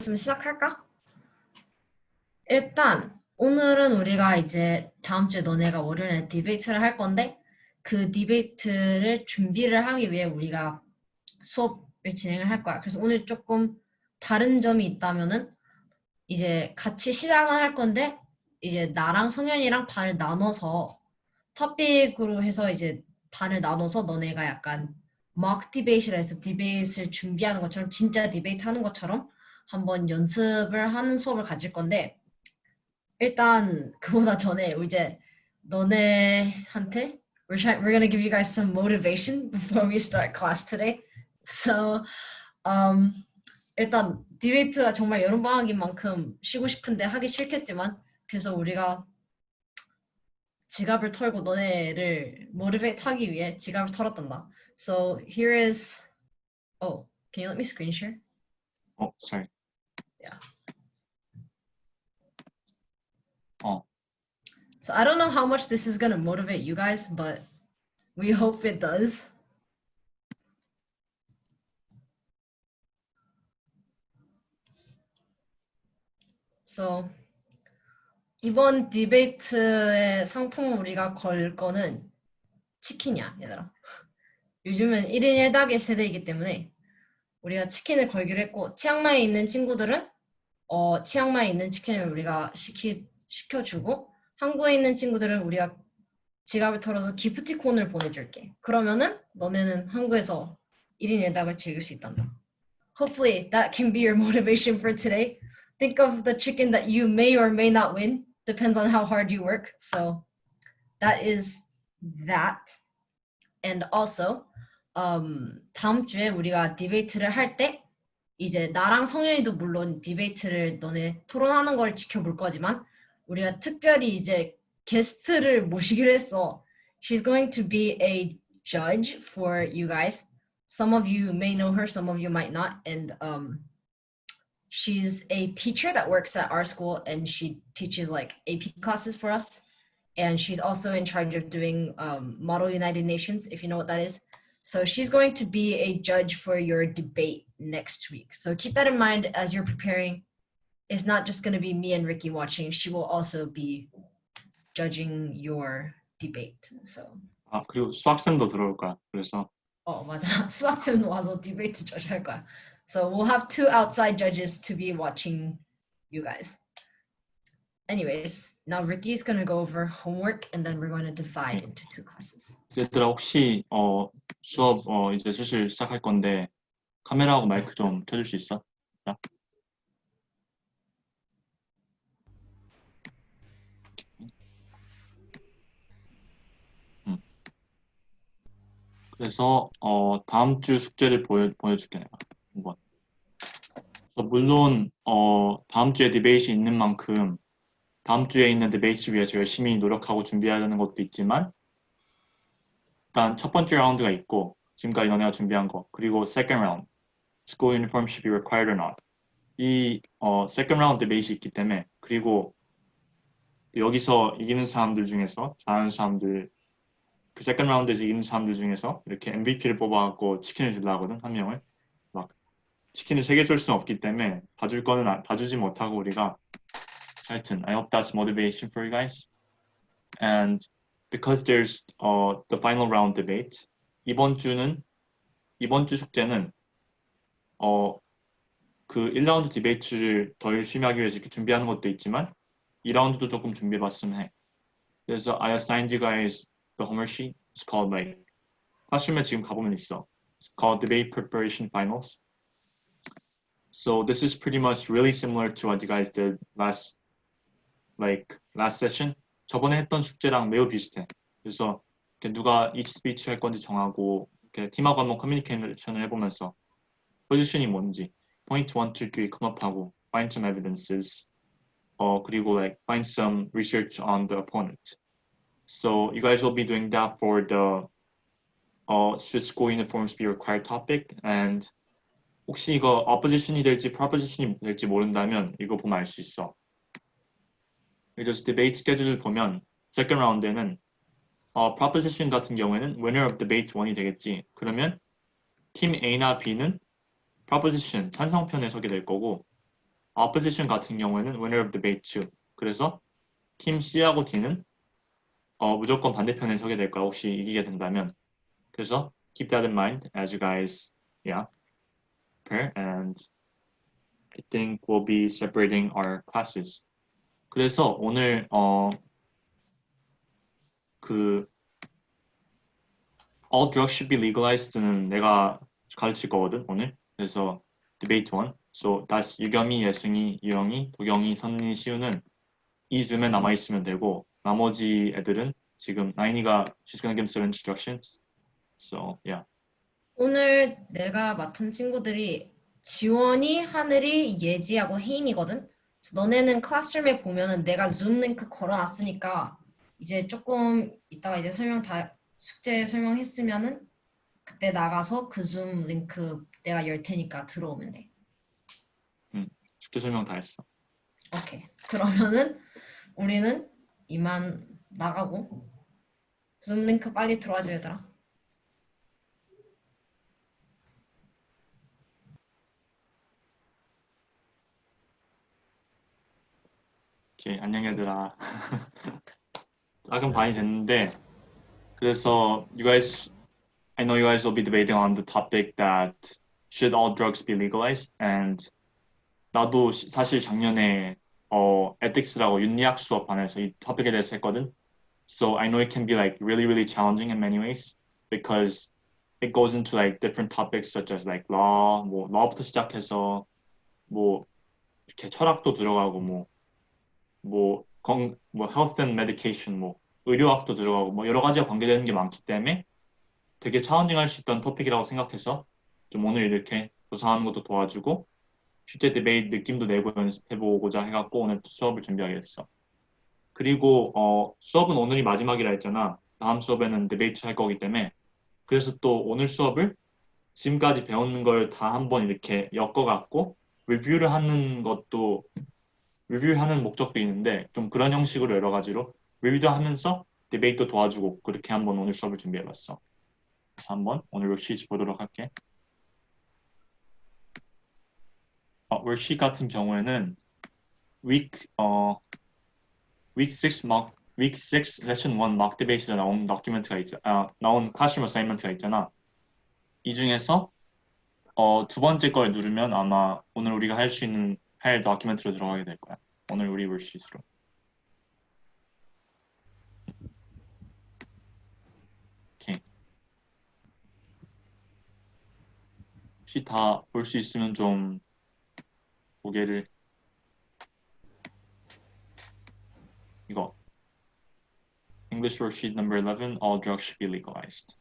시작할까? 일단 오늘은 우리가 이제 다음 주에 너네가 월요일에 디베이트를 할 건데 그 디베이트를 준비를 하기 위해 우리가 수업을 진행을 할 거야. 그래서 오늘 조금 다른 점이 있다면은 이제 같이 시작은 할 건데 이제 나랑 성현이랑 반을 나눠서 토픽으로 해서 이제 반을 나눠서 너네가 약간 mock 디베이트라 해서 디베이트를 준비하는 것처럼 진짜 디베이트 하는 것처럼 한번 연습을 하는 수업을 가질 건데 일단 그보다 전에 이제 너네한테 we're gonna give you guys some motivation before we start class today. So 일단 디베이트가 정말 여름방학인 만큼 쉬고 싶은데 하기 싫겠지만 그래서 우리가 지갑을 털고 너네를 모티베이트 하기 위해 지갑을 털었단다. So here is oh, can you let me screen share? Oh, sorry. Yeah. Oh. So I don't know how much this is gonna motivate you guys, but we hope it does. So 이번 디베이트의 상품 우리가 걸 거는 치킨이야, 얘들아. 요즘은 1인 1닭의 세대이기 때문에 우리가 치킨을 걸기로 했고 치앙마이에 있는 친구들은 치앙마이에 있는 치킨을 우리가 시켜주고 한국에 있는 친구들은 우리가 지갑을 털어서 기프티콘을 보내줄게. 그러면은 너네는 한국에서 1인 1닭을 즐길 수 있단다. Hopefully that can be your motivation for today. Think of the chicken that you may or may not win. Depends on how hard you work. So that is that. And also 다음 주에 우리가 디베이트를 할 때 이제 나랑 성현이도 물론 디베이트를 너네 토론하는 걸 지켜볼 거지만 우리가 특별히 이제 게스트를 모시기로 했어. She's going to be a judge for you guys. Some of you may know her, some of you might not. And she's a teacher that works at our school and she teaches like AP classes for us. And she's also in charge of doing Model United Nations, if you know what that is. So she's going to be a judge for your debate next week. So keep that in mind as you're preparing. It's not just going to be me and Ricky watching. She will also be judging your debate. So. 아, 그리고 수학생도 들어올 거야. 그래서 맞아. 수학생도 와서 디베이트 judge 할 거야. So we'll have 2 outside judges to be watching you guys. Anyways, now Ricky's going to go over homework and then we're going to divide into 2 classes. 얘들아 혹시 수업 이제 슬슬 시작할 건데 카메라하고 마이크 좀 켜줄 수 있어? 자. 그래서 다음 주 숙제를 보여줄게 내가 한번. 물론 다음 주에 디베이트 있는 만큼 다음 주에 있는 디베이트를 위해서 열심히 노력하고 준비하려는 것도 있지만 일단 첫 번째 라운드가 있고 지금까지 너네가 준비한 거 그리고 second round school uniform should be required or not 이 second round 디베이트 있기 때문에 그리고 여기서 이기는 사람들 중에서 잘하는 사람들 그 second round에서 이기는 사람들 중에서 이렇게 MVP를 뽑아갖고 치킨을 주려 하거든 한 명을 막 치킨을 3개 줄 수는 없기 때문에 봐주지 못하고 우리가 하여튼 I hope that's motivation for you guys and because there's the final round debate 이번 주 숙제는 그 1라운드 디베이트를 더 열심히 하기 위해서 이렇게 준비하는 것도 있지만 2라운드도 조금 준비해봤으면 해. 그래서 I assigned you guys the homework sheet. It's called like 클래스룸에 지금 가보면 있어. It's called debate preparation finals. So this is pretty much really similar to what you guys did last session. 저번에 했던 숙제랑 매우 비슷해. 그래서 누가 each speech 할 건지 정하고 이렇게 팀하고 한번 커뮤니케이션을 해보면서 포지션이 뭔지 point 1, 2, 3 come up하고 find some evidences 그리고 like find some research on the opponent. So you guys will be doing that for the should school uniforms be required topic and 혹시 이거 opposition이 될지 proposition이 될지 모른다면 이거 보면 알 수 있어. 그래서 debate schedule을 보면 second round에는 proposition 같은 경우에는 winner of debate 1이 되겠지. 그러면 팀 A나 B는 proposition 찬성편에 서게 될 거고 opposition 같은 경우에는 winner of debate 2. 그래서 팀 C하고 D는 무조건 반대편에 서게 될 거야. 혹시 이기게 된다면. 그래서 keep that in mind as you guys, yeah, prepare. And I think we'll be separating our classes. 그래서 오늘 그 all drugs should be legalized는 내가 가르칠 거거든 오늘. 그래서 debate 1. So that's 유겸이, 예승이, 유영이, 도경이, 선니, 시우는 이 줌에 남아 있으면 되고 나머지 애들은 지금 나인이가 she's gonna give some instructions. So yeah. 오늘 내가 맡은 친구들이 지원이, 하늘이, 예지하고 혜인이거든. 그래서 너네는 클래스룸에 보면은 내가 줌 링크 걸어놨으니까 이제 조금 이따가 이제 숙제 설명했으면은 그때 나가서 그 줌 링크 내가 열 테니까 들어오면 돼. 숙제 설명 다 했어. 오케이. 그러면은 우리는 이만 나가고 줌 링크 빨리 들어와줘 얘들아. 오케이, 안녕 얘들아. 작은 반이 됐는데 그래서 you guys, I know you guys will be debating on the topic that should all drugs be legalized and 나도 사실 작년에 ethics라고 윤리학 수업 반에서 이 토픽에 대해서 했거든. So I know it can be like really challenging in many ways because it goes into like different topics such as like law, 뭐 law부터 시작해서 뭐 이렇게 철학도 들어가고 뭐 health and medication 뭐 의료학도 들어가고 뭐 여러 가지가 관계되는 게 많기 때문에 되게 챌린징할 수 있던 토픽이라고 생각해서 좀 오늘 이렇게 조사하는 것도 도와주고 실제 디베이트 느낌도 내고 연습해보고자 해갖고 오늘 수업을 준비하게 됐어. 그리고 수업은 오늘이 마지막이라 했잖아. 다음 수업에는 디베이트 할 거기 때문에 그래서 또 오늘 수업을 지금까지 배우는 걸 다 한번 이렇게 엮어갖고 리뷰하는 목적도 있는데 좀 그런 형식으로 여러 가지로 리뷰도 하면서 디베이트도 도와주고 그렇게 한번 오늘 수업을 준비해봤어. 그래서 한번 오늘 worksheet 보도록 할게. worksheet 같은 경우에는 week 6 lesson 1 mock debate에 나온 나온 classroom assignment가 있잖아. 이 중에서 두 번째 걸 누르면 아마 오늘 우리가 할 다큐멘트로 들어가게 될 거야. 오늘 우리 worksheet으로. 오케이. 혹시 다 볼 수 있으면 좀 고개를 이거 English worksheet number 11 all drugs should be legalized.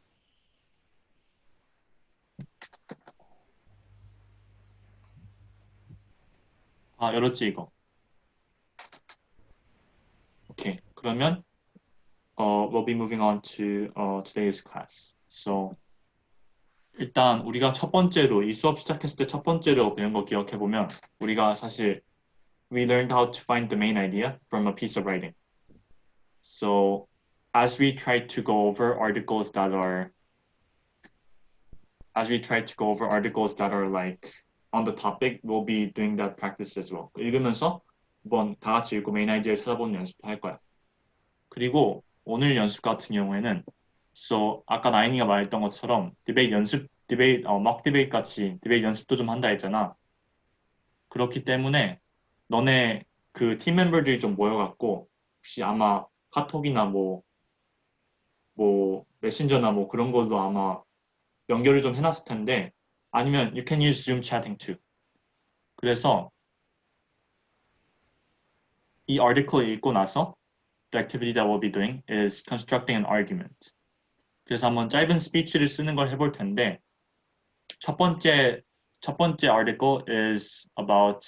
열었지 이거. 오케이. 그러면 we'll be moving on to today's class. So 일단 우리가 첫 번째로 이 수업 시작했을 때 첫 번째로 배운 거 기억해 보면 우리가 사실 we learned how to find the main idea from a piece of writing. So as we try to go over articles that are like on the topic, we'll be doing that practice as well. 읽으면서 한번 다 같이 읽고 메인 아이디어를 찾아보는 연습도 할 거야. 그리고 오늘 연습 같은 경우에는 so 아까 나인이가 말했던 것처럼 mock debate 같이 디베이트 연습도 좀 한다 했잖아. 그렇기 때문에 너네 그 팀 멤버들이 좀 모여갖고 혹시 아마 카톡이나 뭐 메신저나 뭐 그런 걸로 아마 연결을 좀 해놨을 텐데 아니면 you can use Zoom chatting too. 그래서 이 article 읽고 나서 the activity that we'll be doing is constructing an argument. 그래서 한번 짧은 스피치를 쓰는 걸 해볼 텐데 첫 번째 article is about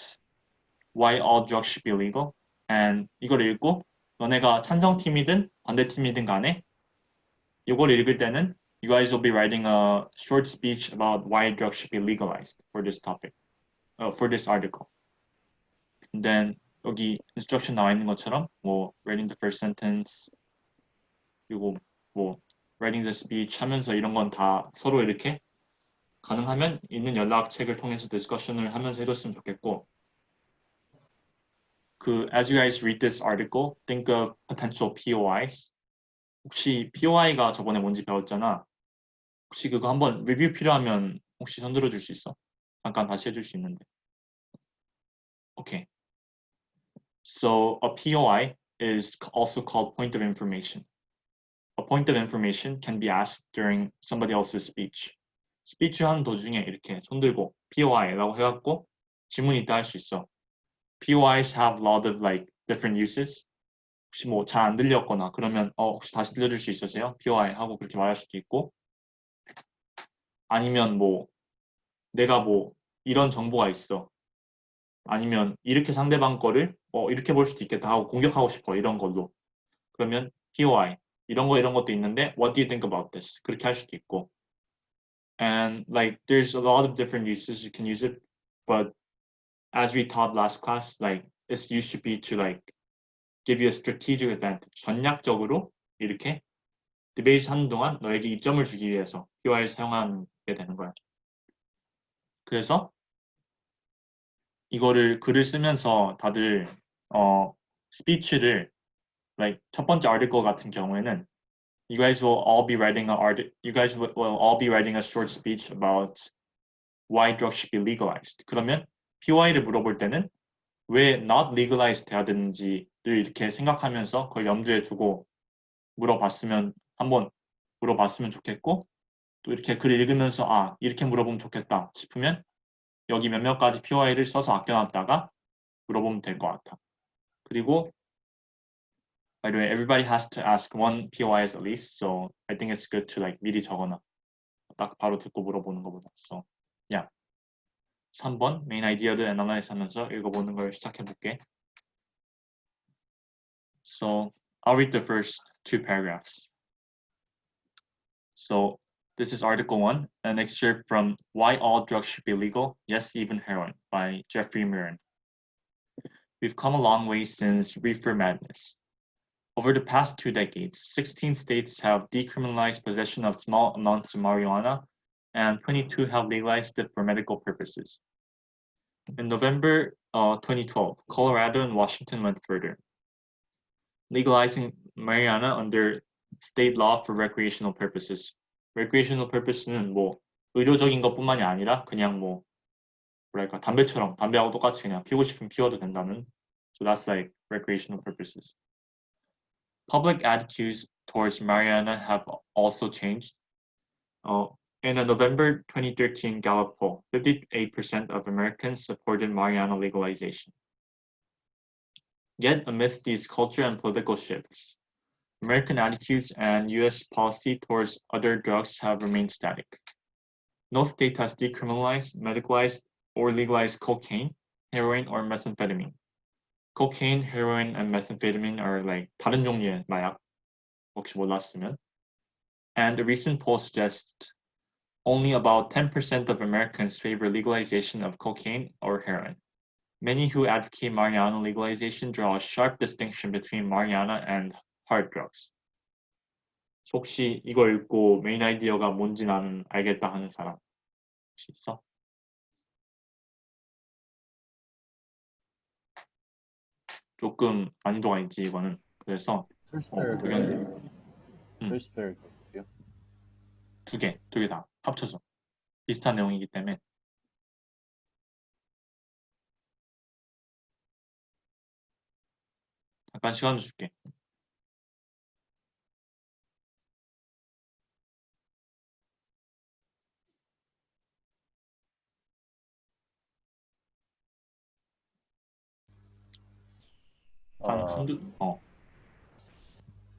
why all drugs should be legal. and 이걸 읽고 너네가 찬성팀이든 반대팀이든 간에 이걸 읽을 때는 you guys will be writing a short speech about why drugs should be legalized for this topic, for this article. And then 여기 instruction 나와 있는 것처럼 writing the first sentence 그리고 writing the speech 하면서 이런 건 다 서로 이렇게 가능하면 있는 연락책을 통해서 디스커션을 하면서 해줬으면 좋겠고 as you guys read this article, think of potential POIs. 혹시 POI가 저번에 뭔지 배웠잖아. 혹시 그거 한번 리뷰 필요하면 혹시 손 들어줄 수 있어? 잠깐 다시 해줄 수 있는데. Okay. So a POI is also called point of information. A point of information can be asked during somebody else's speech. 스피치 하는 도중에 이렇게 손 들고 POI라고 해갖고 질문이 있다 할 수 있어. POIs have a lot of like different uses. 혹시 뭐 잘 안 들렸거나 그러면 혹시 다시 들려줄 수 있으세요? POI 하고 그렇게 말할 수도 있고 아니면 뭐 내가 뭐 이런 정보가 있어. 아니면 이렇게 상대방 거를 이렇게 볼 수도 있겠다 하고 공격하고 싶어 이런 걸로. 그러면 POI 이런 것도 있는데 What do you think about this? 그렇게 할 수도 있고. And like there's a lot of different uses you can use it, but as we taught last class, like its use should be to like give you a strategic advantage. 전략적으로 이렇게 디베이트 하는 동안 너에게 이점을 주기 위해서 POI를 사용하게 되는 거야. 그래서 이거를 글을 쓰면서 다들 스피치를 like 첫 번째 article 같은 경우에는 you guys will all be writing a short speech about why drugs should be legalized. 그러면 POI를 물어볼 때는 왜 not legalized 돼야 되는지를 이렇게 생각하면서 그걸 염두에 두고 한번 물어봤으면 좋겠고 또 이렇게 글을 읽으면서 이렇게 물어보면 좋겠다 싶으면 여기 몇몇 가지 POI를 써서 아껴놨다가 물어보면 될 것 같아. 그리고 by the way, everybody has to ask one POIs at least, so I think it's good to like 미리 적어놔. 딱 바로 듣고 물어보는 것보다. So, yeah. 3번 메인 아이디어를 애널라이즈 하면서 읽어보는 걸 시작해볼게. So, I'll read the first two paragraphs. So, this is article 1, an excerpt from Why All Drugs Should Be Legal, Yes, Even Heroin by Jeffrey Mirren. We've come a long way since reefer madness. Over the past 2 decades, 16 states have decriminalized possession of small amounts of marijuana, and 22 have legalized it for medical purposes. In November 2012, Colorado and Washington went further, legalizing marijuana under state law for recreational purposes. recreational purpose는 뭐 의료적인 것뿐만이 아니라 그냥 뭐 뭐랄까 담배하고 똑같이 그냥 피우고 싶으면 피워도 된다는. So that's like recreational purposes. Public attitudes towards marijuana have also changed. In a November 2013 Gallup poll, 58% of Americans supported marijuana legalization. Yet, amidst these cultural and political shifts, American attitudes and U.S. policy towards other drugs have remained static. No state has decriminalized, medicalized, or legalized cocaine, heroin, or methamphetamine. Cocaine, heroin, and methamphetamine are like 다른 종류의 마약, 혹시 몰랐으면. And a recent poll suggests only about 10% of Americans favor legalization of cocaine or heroin. Many who advocate marijuana legalization draw a sharp distinction between marijuana and hard drugs. 혹시 이거 읽고 메인 아이디어가 뭔지 나는 알겠다 하는 사람 혹시 있어? 조금 난이도가 있지 이거는. 그래서 의견 First paragraph요? 두 개 다 합쳐서 비슷한 내용이기 때문에. 잠깐 시간 줄게.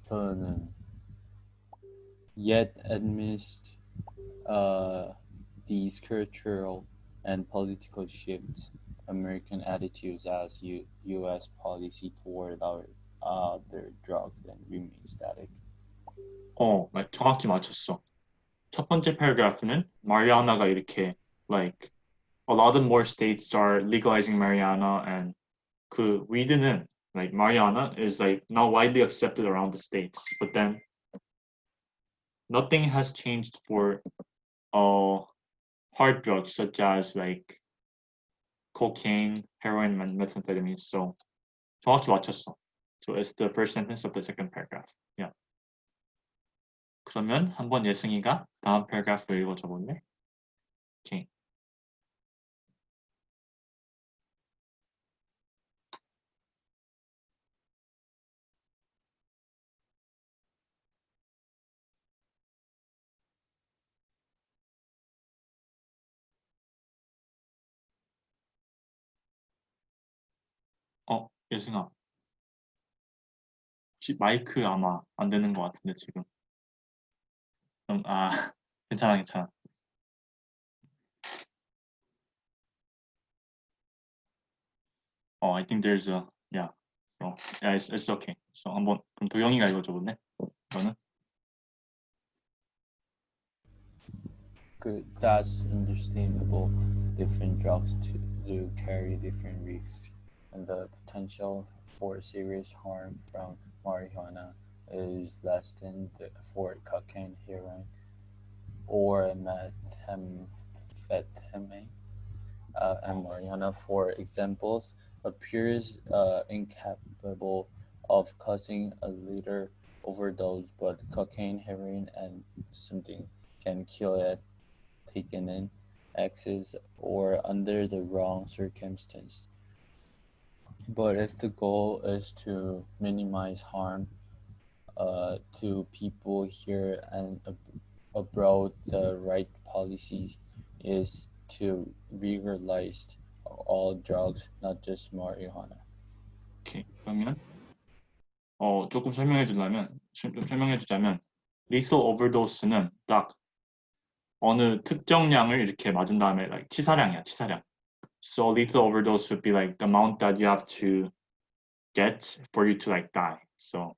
저는 yet amidst these cultural and political shifts, American attitudes as U.S. policy toward other drugs and remain static. 정확히 맞췄어. 첫 번째 paragraph는 marijuana가 이렇게 like a lot of more states are legalizing marijuana and 그 weed는 like marijuana is like now widely accepted around the states, but then nothing has changed for hard drugs such as like cocaine, heroin, and methamphetamine. So 정확히 맞췄어. So it's the first sentence of the second paragraph. Yeah. 그러면 한번 예승이가 다음 paragraph를 읽어줘 볼래? 오케이. 예승아. 혹시 마이크 아마 안 되는 것 같은데 지금. 괜찮아, 괜찮아. I think there's a, yeah. So, yeah, it's okay. So 한번 그럼 도영이가 읽어줘 볼래? 이거는? Good. That's understandable. Different drugs do carry different risks, and the potential for serious harm from marijuana is less than for cocaine, heroin, or methamphetamine. And marijuana, for examples, appears incapable of causing a lethal overdose, but cocaine, heroin, and something can kill if taken in excess or under the wrong circumstance. But if the goal is to minimize harm to people here and abroad, the right policy is to legalize all drugs, not just marijuana. 오케이. 그러면 조금 설명해 주자면 lethal overdose는 딱 어느 특정량을 이렇게 맞은 다음에 like 치사량이야, 치사량. So lethal overdose would be like the amount that you have to get for you to like die. So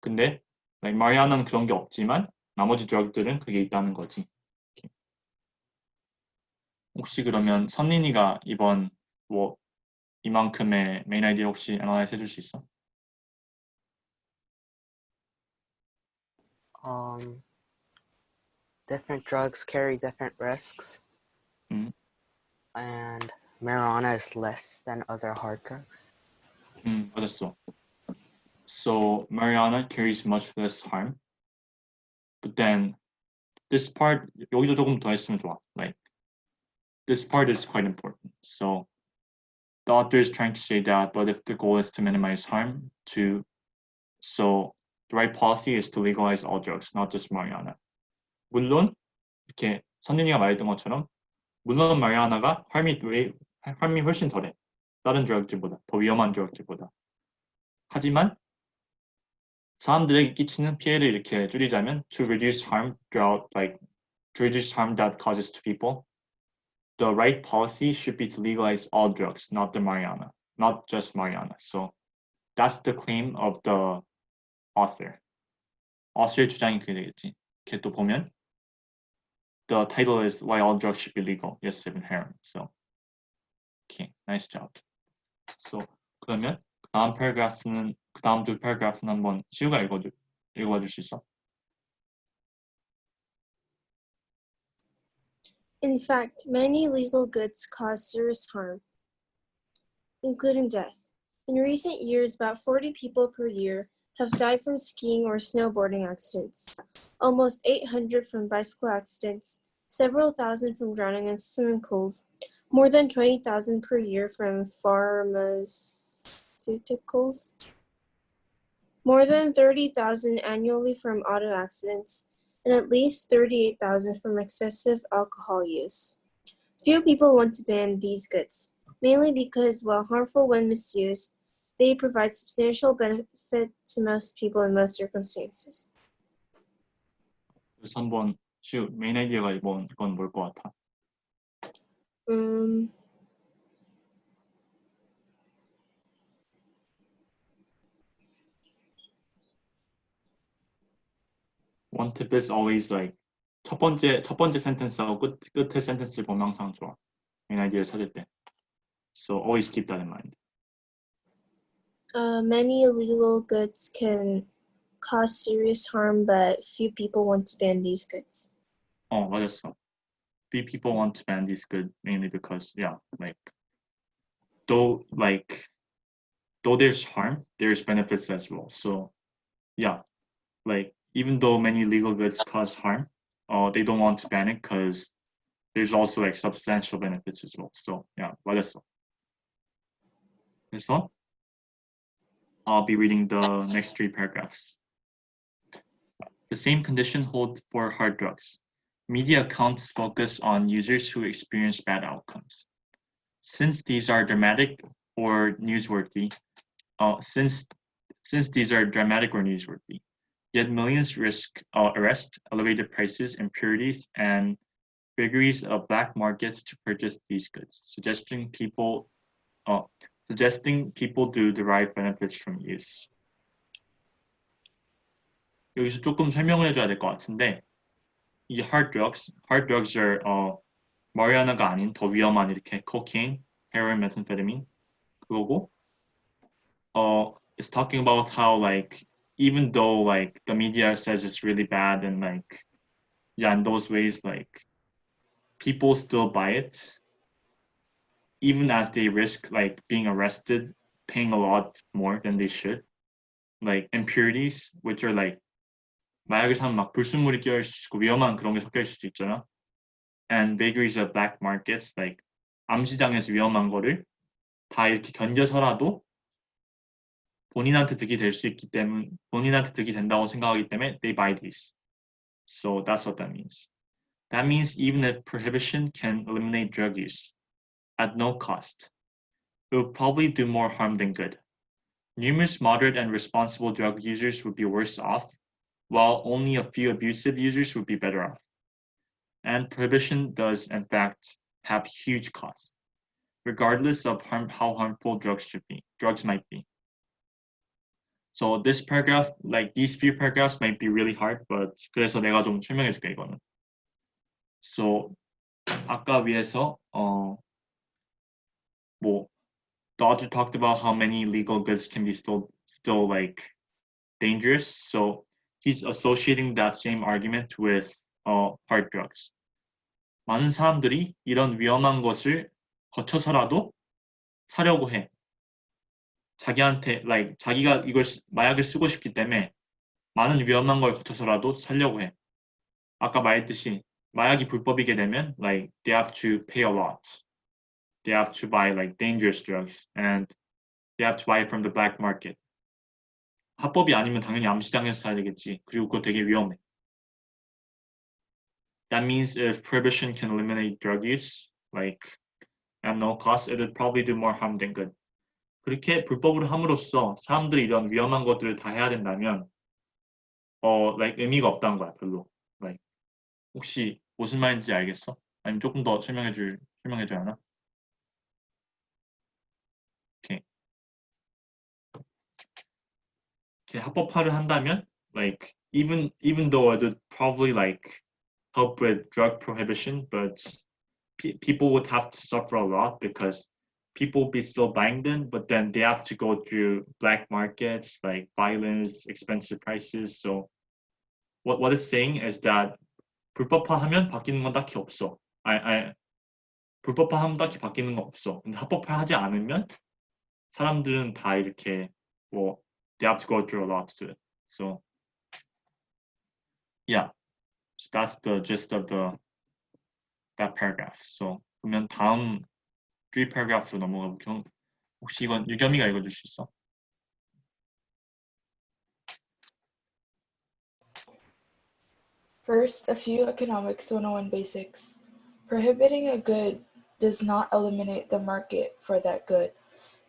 근데 like marijuana는 그런 게 없지만 나머지 drug들은 그게 있다는 거지. 오케이. 혹시 그러면 선린이가 이번 이만큼의 메인 아이디어 혹시 애널라이즈 해줄 수 있어? Different drugs carry different risks, and marijuana is less than other hard drugs. 맞았어. So marijuana carries much less harm. But then this part 여기도 조금 더 했으면 좋아. Like this part is quite important. So the author is trying to say that, but if the goal is to minimize harm, so the right policy is to legalize all drugs, not just marijuana. 물론 이렇게 선진이가 말했던 것처럼 물론 marijuana가 harm이 훨씬 덜해. 다른 drug들보다 더 위험한 drug들보다. 하지만 사람들에게 끼치는 피해를 이렇게 줄이자면 to reduce harm that causes to people, the right policy should be to legalize all drugs, not just marijuana. So that's the claim of the author. author의 주장이 그게 되겠지. 이렇게 또 보면 the title is why all drugs should be legal. Yes, even heroin. So okay, nice job. So 그러면 그 다음 두 paragraph는 한번 시우가 읽어봐 줄 수 있어? In fact, many illegal goods cause serious harm, including death. In recent years, about 40 people per year have died from skiing or snowboarding accidents, almost 800 from bicycle accidents, several thousand from drowning in swimming pools, more than 20,000 per year from pharmaceuticals, more than 30,000 annually from auto accidents, and at least 38,000 from excessive alcohol use. Few people want to ban these goods, mainly because, while harmful when misused, they provide substantial benefit to most people in most circumstances. 그래서 한번 시우 메인 아이디어가 이건 뭘 것 같아? One tip is always like 첫 번째 센텐스하고 끝의 센텐스를 보면 항상 좋아. 메인 아이디어를 찾을 때. So always keep that in mind. Many illegal goods can cause serious harm, but few people want to ban these goods. 맞았어. Few people want to ban these goods mainly because, yeah, like, though, like, though there's harm, there's benefits as well. So yeah, like even though many legal goods cause harm, they don't want to ban it because there's also like substantial benefits as well. So yeah, 맞았어. 그래서 I'll be reading the next 3 paragraphs. The same condition holds for hard drugs. Media accounts focus on users who experience bad outcomes. Since these are dramatic or newsworthy, yet millions risk arrest, elevated prices, impurities, and vagaries of black markets to purchase these goods, suggesting people do derive benefits from use. 여기서 조금 설명을 해줘야 될 것 같은데, 이 hard drugs are 마리화나가 아닌 더 위험한 이렇게 cocaine, heroin, methamphetamine 그거고, it's talking about how like even though like the media says it's really bad and like yeah, in those ways like people still buy it, even as they risk like being arrested, paying a lot more than they should. Like impurities, which are like 마약을 사면 막 불순물이 껴있을 수 있고 위험한 그런 게 섞여 있을 수도 있잖아. And vagaries of black markets, like 암시장에서 위험한 거를 다 이렇게 견뎌서라도 본인한테 득이 될 수 있기 때문에 본인한테 득이 된다고 생각하기 때문에 they buy these. So that's what that means. That means even if prohibition can eliminate drug use at no cost, it would probably do more harm than good. Numerous moderate and responsible drug users would be worse off, while only a few abusive users would be better off. And prohibition does, in fact, have huge costs, regardless of how harmful drugs might be. So this paragraph, like these few paragraphs might be really hard, but 그래서 내가 좀 설명해 줄게 이거는. So 아까 위에서 the author talked about how many legal goods can be still like dangerous. So he's associating that same argument with hard drugs. 많은 사람들이 이런 위험한 것을 거쳐서라도 사려고 해. 자기한테 like 자기가 이걸 마약을 쓰고 싶기 때문에 많은 위험한 걸 거쳐서라도 사려고 해. 아까 말했듯이 마약이 불법이게 되면 like they have to pay a lot. They have to buy like dangerous drugs and they have to buy it from the black market. 합법이 아니면 당연히 암시장에서 사야 되겠지. 그리고 그거 되게 위험해. That means if prohibition can eliminate drug use, like at no cost, it would probably do more harm than good. 그렇게 불법으로 함으로써 사람들이 이런 위험한 것들을 다 해야 된다면, like 의미가 없다는 거야, 별로. Like 혹시 무슨 말인지 알겠어? 아니면 조금 더 설명해줘야 하나? 오케이. 합법화를 한다면, like even though it would probably like help with drug prohibition, but people would have to suffer a lot because people would be still buying them, but then they have to go through black markets, like violence, expensive prices. So what it's saying is that 불법화하면 바뀌는 건 딱히 없어. 불법화하면 딱히 바뀌는 건 없어. 근데 합법화하지 않으면 사람들은 다 이렇게 they have to go through a lot to it. So yeah, so that's the gist of that paragraph. So 그러면 다음 3 paragraph로 넘어가 볼게요. 혹시 이건 유겸이가 읽어줄 수 있어? First, a few economics 101 basics. Prohibiting a good does not eliminate the market for that good.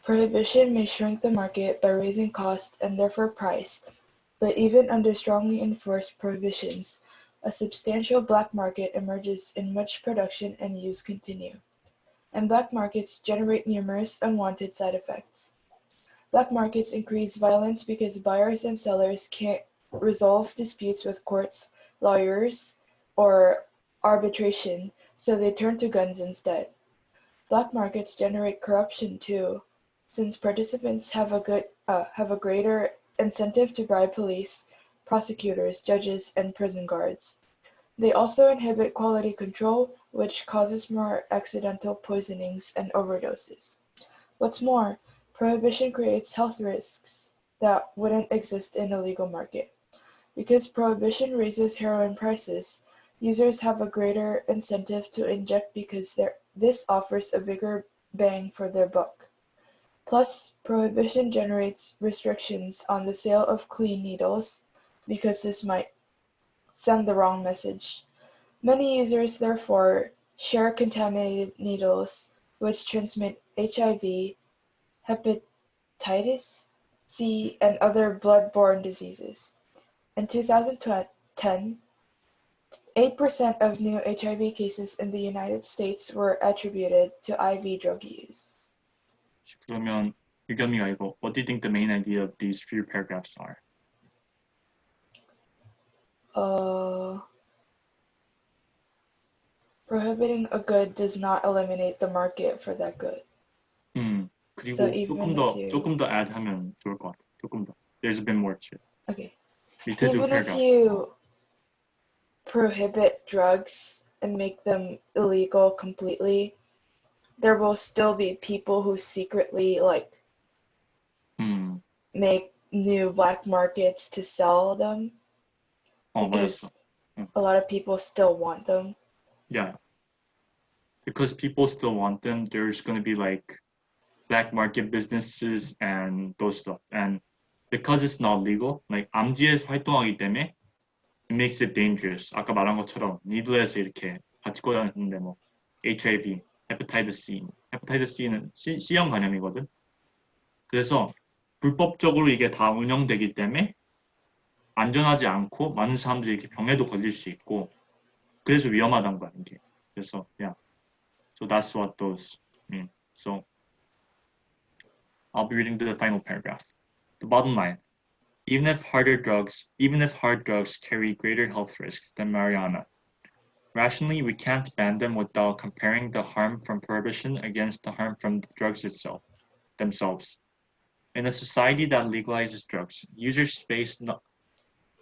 Prohibition may shrink the market by raising cost and therefore price, but even under strongly enforced prohibitions, a substantial black market emerges in which production and use continue. And black markets generate numerous unwanted side effects. Black markets increase violence because buyers and sellers can't resolve disputes with courts, lawyers, or arbitration, so they turn to guns instead. Black markets generate corruption too, since participants have a greater incentive to bribe police, prosecutors, judges, and prison guards. They also inhibit quality control, which causes more accidental poisonings and overdoses. What's more, Prohibition creates health risks that wouldn't exist in a legal market. Because prohibition raises heroin prices, users have a greater incentive to inject because this offers a bigger bang for their buck. Plus, prohibition generates restrictions on the sale of clean needles because this might send the wrong message. Many users, therefore, share contaminated needles, which transmit HIV, hepatitis C, and other blood-borne diseases. In 2010, 8% of new HIV cases in the United States were attributed to IV drug use. 그러면 유겸이가 이거 What do you think the main idea of these few paragraphs are? Prohibiting a good does not eliminate the market for that good. 그리고 So even 조금 더 add 하면 좋을 것 같아. 조금 더. There's a bit more to it. Okay. 밑에 두 Even if paragraph. you prohibit drugs and make them illegal completely, there will still be people who secretly make new black markets to sell them because 맞았어. a lot of people still want them. Yeah. Because people still want them, there's going to be like black market businesses and those stuff. And because it's not legal, like 암지에서 활동하기 때문에 it makes it dangerous. 아까 말한 것처럼 니들에서 이렇게 가지고 다니는데 뭐 HIV, hepatitis C. hepatitis C는 C형 감염이거든. 그래서 불법적으로 이게 다 운영되기 때문에 안전하지 않고 많은 사람들이 이렇게 병에도 걸릴 수 있고 그래서 위험하다는 거야 이게. 그래서 yeah. So that's what those mean. So I'll be reading the final paragraph. The bottom line. Even if hard drugs carry greater health risks than marijuana, rationally we can't ban them without comparing the harm from prohibition against the harm from the drugs themselves. In a society that legalizes drugs, users face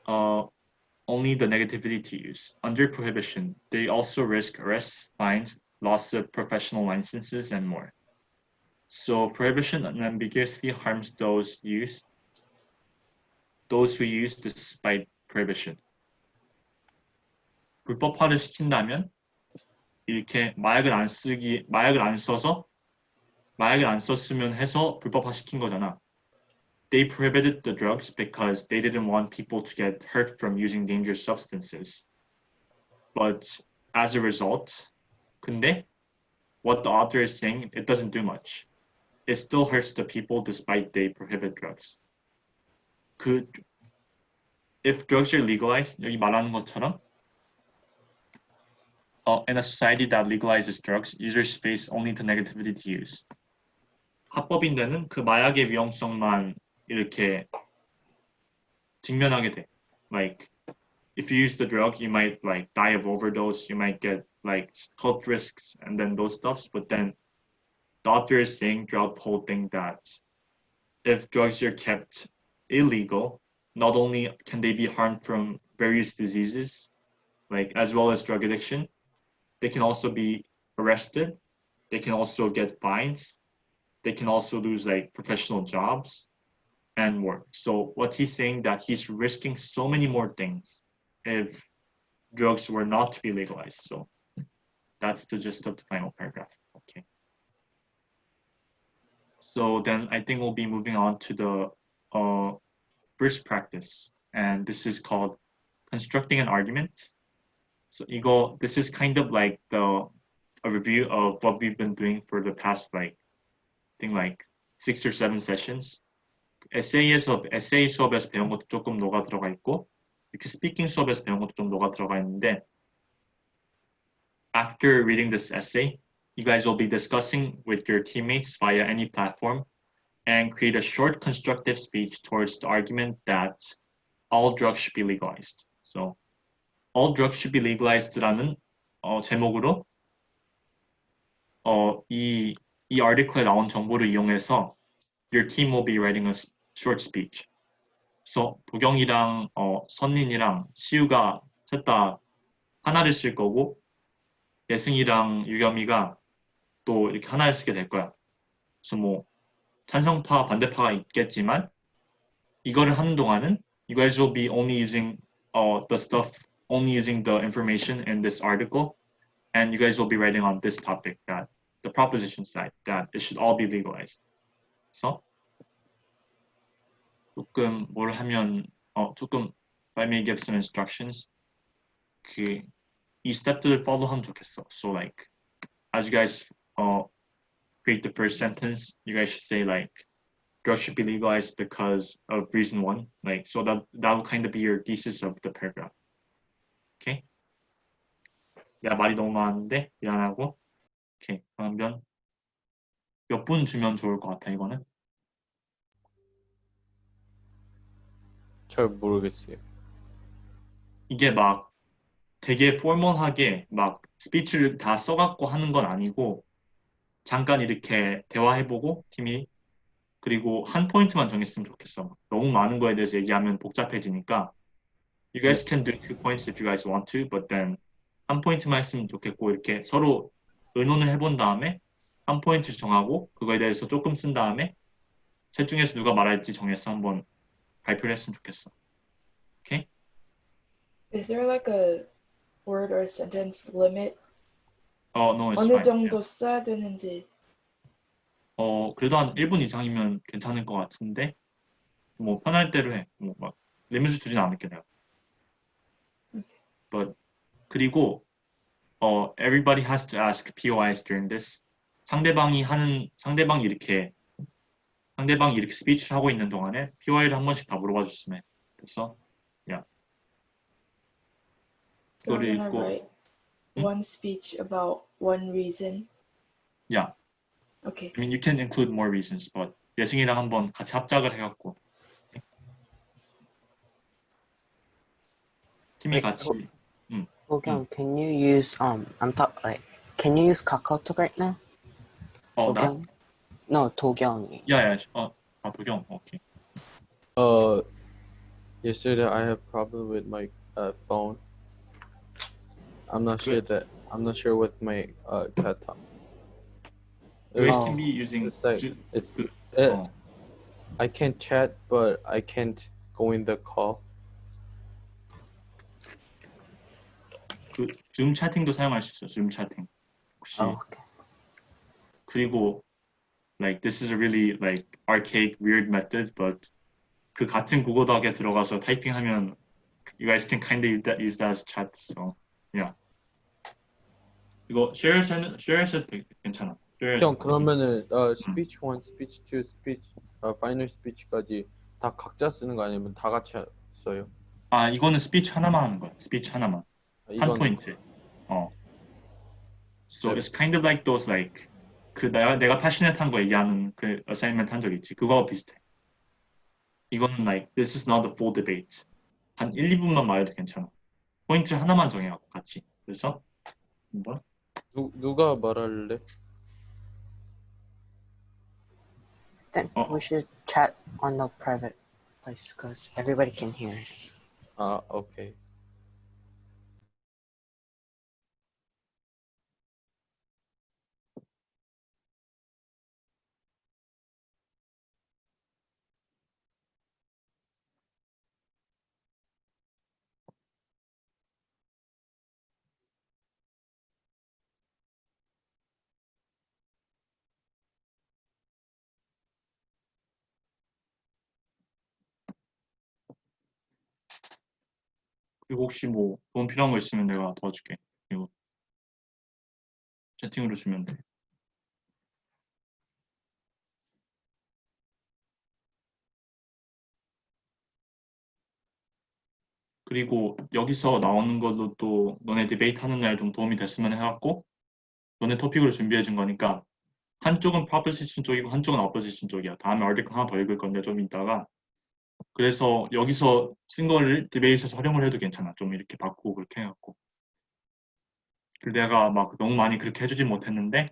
only the negativity to use. Under prohibition, they also risk arrests, fines, loss of professional licenses, and more. So prohibition unambiguously harms those who use despite prohibition. 불법화를 시킨다면 이렇게 마약을 안 썼으면 해서 불법화 시킨 거잖아. They prohibited the drugs because they didn't want people to get hurt from using dangerous substances. But as a result, 근데 what the author is saying, it doesn't do much. It still hurts the people despite they prohibit drugs. If drugs are legalized, 여기 말하는 것처럼 in a society that legalizes drugs, users face only the negativity to use. 합법인 데는 그 마약의 위험성만 이렇게 직면하게 돼. Like, if you use the drug, you might like die of overdose, you might get like health risks and then those stuffs. But then the author is saying throughout the whole thing that if drugs are kept illegal, not only can they be harmed from various diseases, like as well as drug addiction, they can also be arrested, they can also get fines, they can also lose like professional jobs and more. So what he's saying that he's risking so many more things if drugs were not to be legalized. So that's the gist of the final paragraph. Okay. So then I think we'll be moving on to the first practice, and this is called constructing an argument. So this is kind of like a review of what we've been doing for the past I think 6 or 7 sessions. 에세이 수업에서 배운 것도 조금 녹아 들어가 있고 이렇게 스피킹 수업에서 배운 것도 좀 녹아 들어가 있는데 after reading this essay, you guys will be discussing with your teammates via any platform and create a short constructive speech towards the argument that all drugs should be legalized. So, all drugs should be legalized라는 제목으로 이 article에 나온 정보를 이용해서 your team will be writing a short speech. So, 도경이랑 선린이랑 시우가 셋 다 하나를 쓸 거고 예승이랑 유겸이가 또 이렇게 하나를 쓰게 될 거야. 그래서 뭐 찬성파, 반대파가 있겠지만 이거를 하는 동안은 you guys will be only using the stuff, only using the information in this article, and you guys will be writing on this topic, that the proposition side, that it should all be legalized. So 조금 뭘 하면 조금 if I may give some instructions, 이 스텝들을 follow 하면 좋겠어. So like as you guys create the first sentence, you guys should say like drugs should be legalized because of reason one. Like so that will kind of be your thesis of the paragraph. Okay? 내가 말이 너무 많은데 미안하고. 오케이. 그러면 몇 분 주면 좋을 것 같아 이거는? 잘 모르겠어요. 이게 막 되게 포멀하게 막 스피치를 다 써갖고 하는 건 아니고 잠깐 이렇게 대화해보고 팀이 그리고 한 포인트만 정했으면 좋겠어. 너무 많은 거에 대해서 얘기하면 복잡해지니까 you guys can do 2 points if you guys want to, but then 한 포인트만 했으면 좋겠고 이렇게 서로 의논을 해본 다음에 한 포인트 정하고 그거에 대해서 조금 쓴 다음에 셋 중에서 누가 말할지 정해서 한번 발표를 했으면 좋겠어. 오케이? Is there like a word or sentence limit? No, it's 어느 fine. 정도 써야 되는지. 그래도 한 1분 이상이면 괜찮을 것 같은데 뭐 편할 대로 해. 뭐 막 리밋을 두진 않을게 내가. But 그리고 everybody has to ask POIs during this. 상대방이 이렇게 스피치를 하고 있는 동안에 POI를 한 번씩 다 물어봐 줬으면 해. 그래서 So I'm 이거를 gonna 읽고 write one speech about one reason. yeah. Okay. I mean you can include more reasons, but 예승이랑 한번 같이 합작을 해갖고 팀이 Wait, 같이 Hogyun, can you use can you use KakaoTalk right now? 나? Hogyun? No, 도경이. 야야 도경 오케이. Yesterday I had problem with my phone. I'm not sure with my laptop. You guys Oh. can be using It's like Zoom. it's 그, I can chat, but I can't go in the call. 그 줌 채팅도 사용할 수 있어. 줌 채팅. 혹시 Oh, okay. 그리고 like this is a really like archaic weird method, but 그 같은 구글 덕에 들어가서 타이핑하면 you guys can kind of use that as chat. So yeah. 이거 share해서 괜찮아. 형 그러면은 speech 1, speech 2, speech final speech까지 다 각자 쓰는 거 아니면 다 같이 써요? 이거는 스피치 하나만 하는 거야. 스피치 하나만. 한 이거는 포인트. So 네. it's kind of like those like 그 내가 passionate한 거 얘기하는 그 assignment 한 적 있지. 그거와 비슷해. 이거는 like this is not a full debate. 한 1, 2분만 말해도 괜찮아. 포인트 하나만 정해갖고 같이. 그래서 한번 누가 말할래? Then we should chat on the private place because everybody can hear. 오케이. 그리고 혹시 뭐 도움 필요한 거 있으면 내가 도와줄게. 그리고 채팅으로 주면 돼. 그리고 여기서 나오는 것도 또 너네 디베이트 하는 날 좀 도움이 됐으면 해갖고 너네 토픽으로 준비해 준 거니까 한쪽은 proposition 쪽이고 한쪽은 opposition 쪽이야. 다음에 article 하나 더 읽을 건데 좀 이따가 그래서 여기서 쓴 거를 디베이트에서 활용을 해도 괜찮아. 좀 이렇게 바꾸고 그렇게 해갖고 그리고 내가 막 너무 많이 그렇게 해주진 못했는데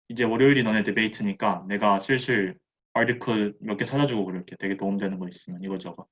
이제 월요일이 너네 디베이트니까 내가 슬슬 article 몇 개 찾아주고 그럴게. 되게 도움되는 거 있으면 이거저거.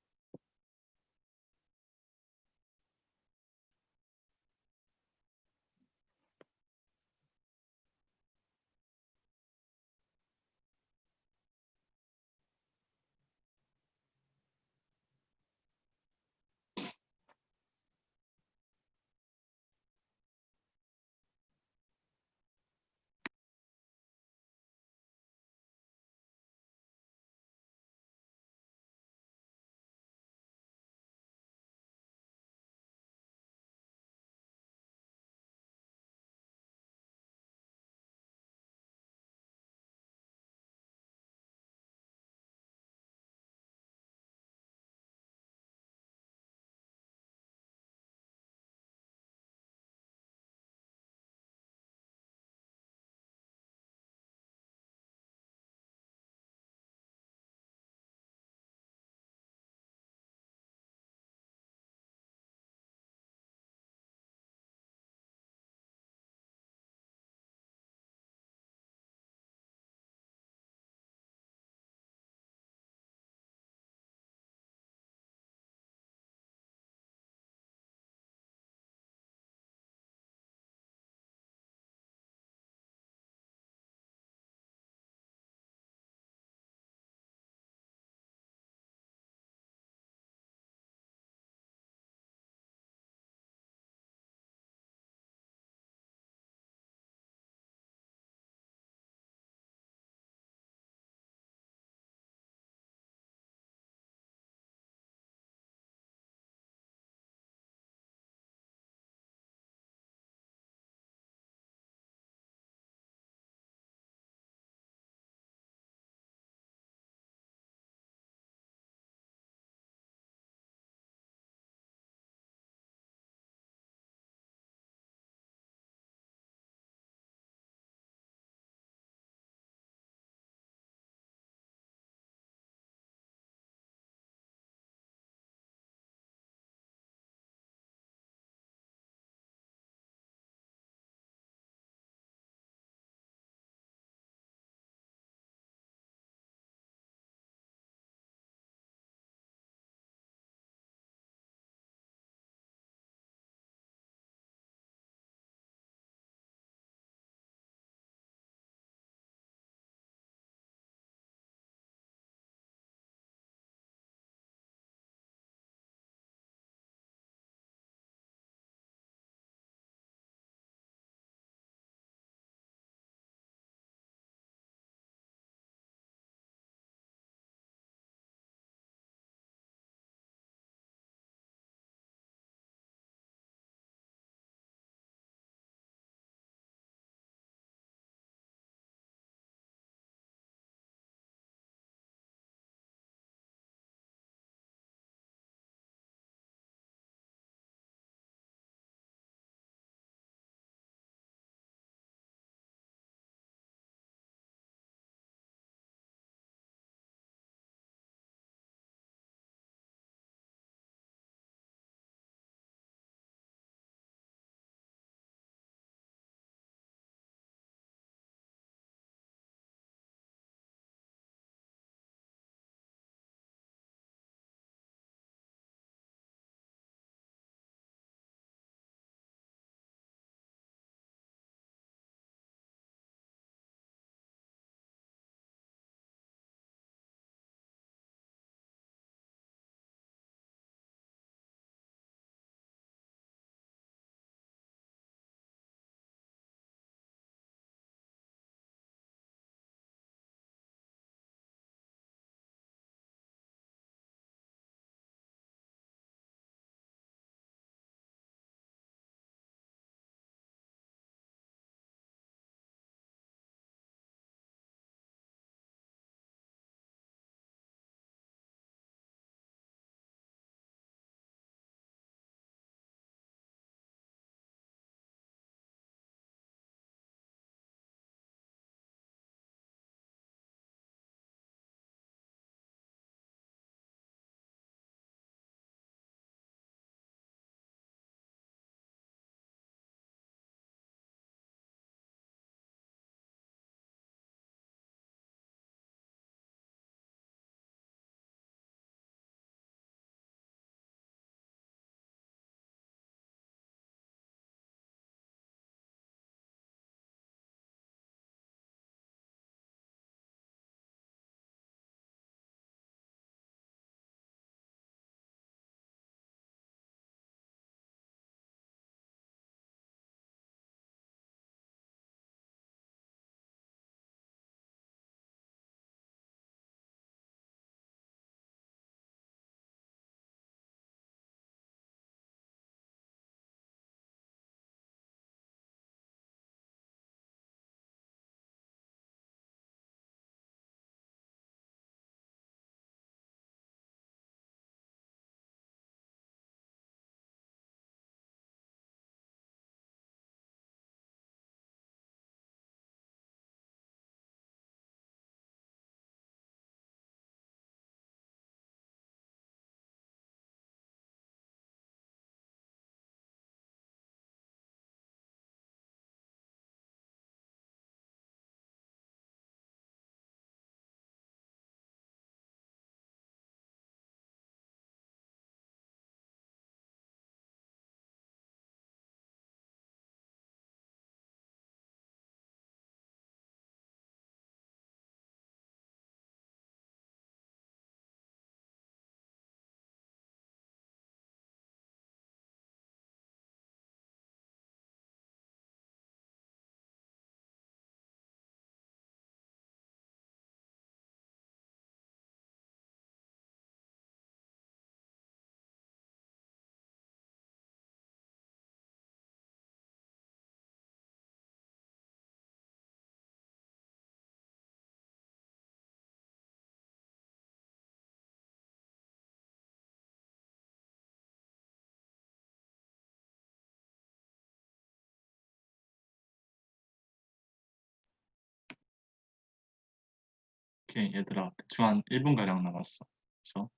오케이, 얘들아. 대충 한 1분가량 남았어. 그래서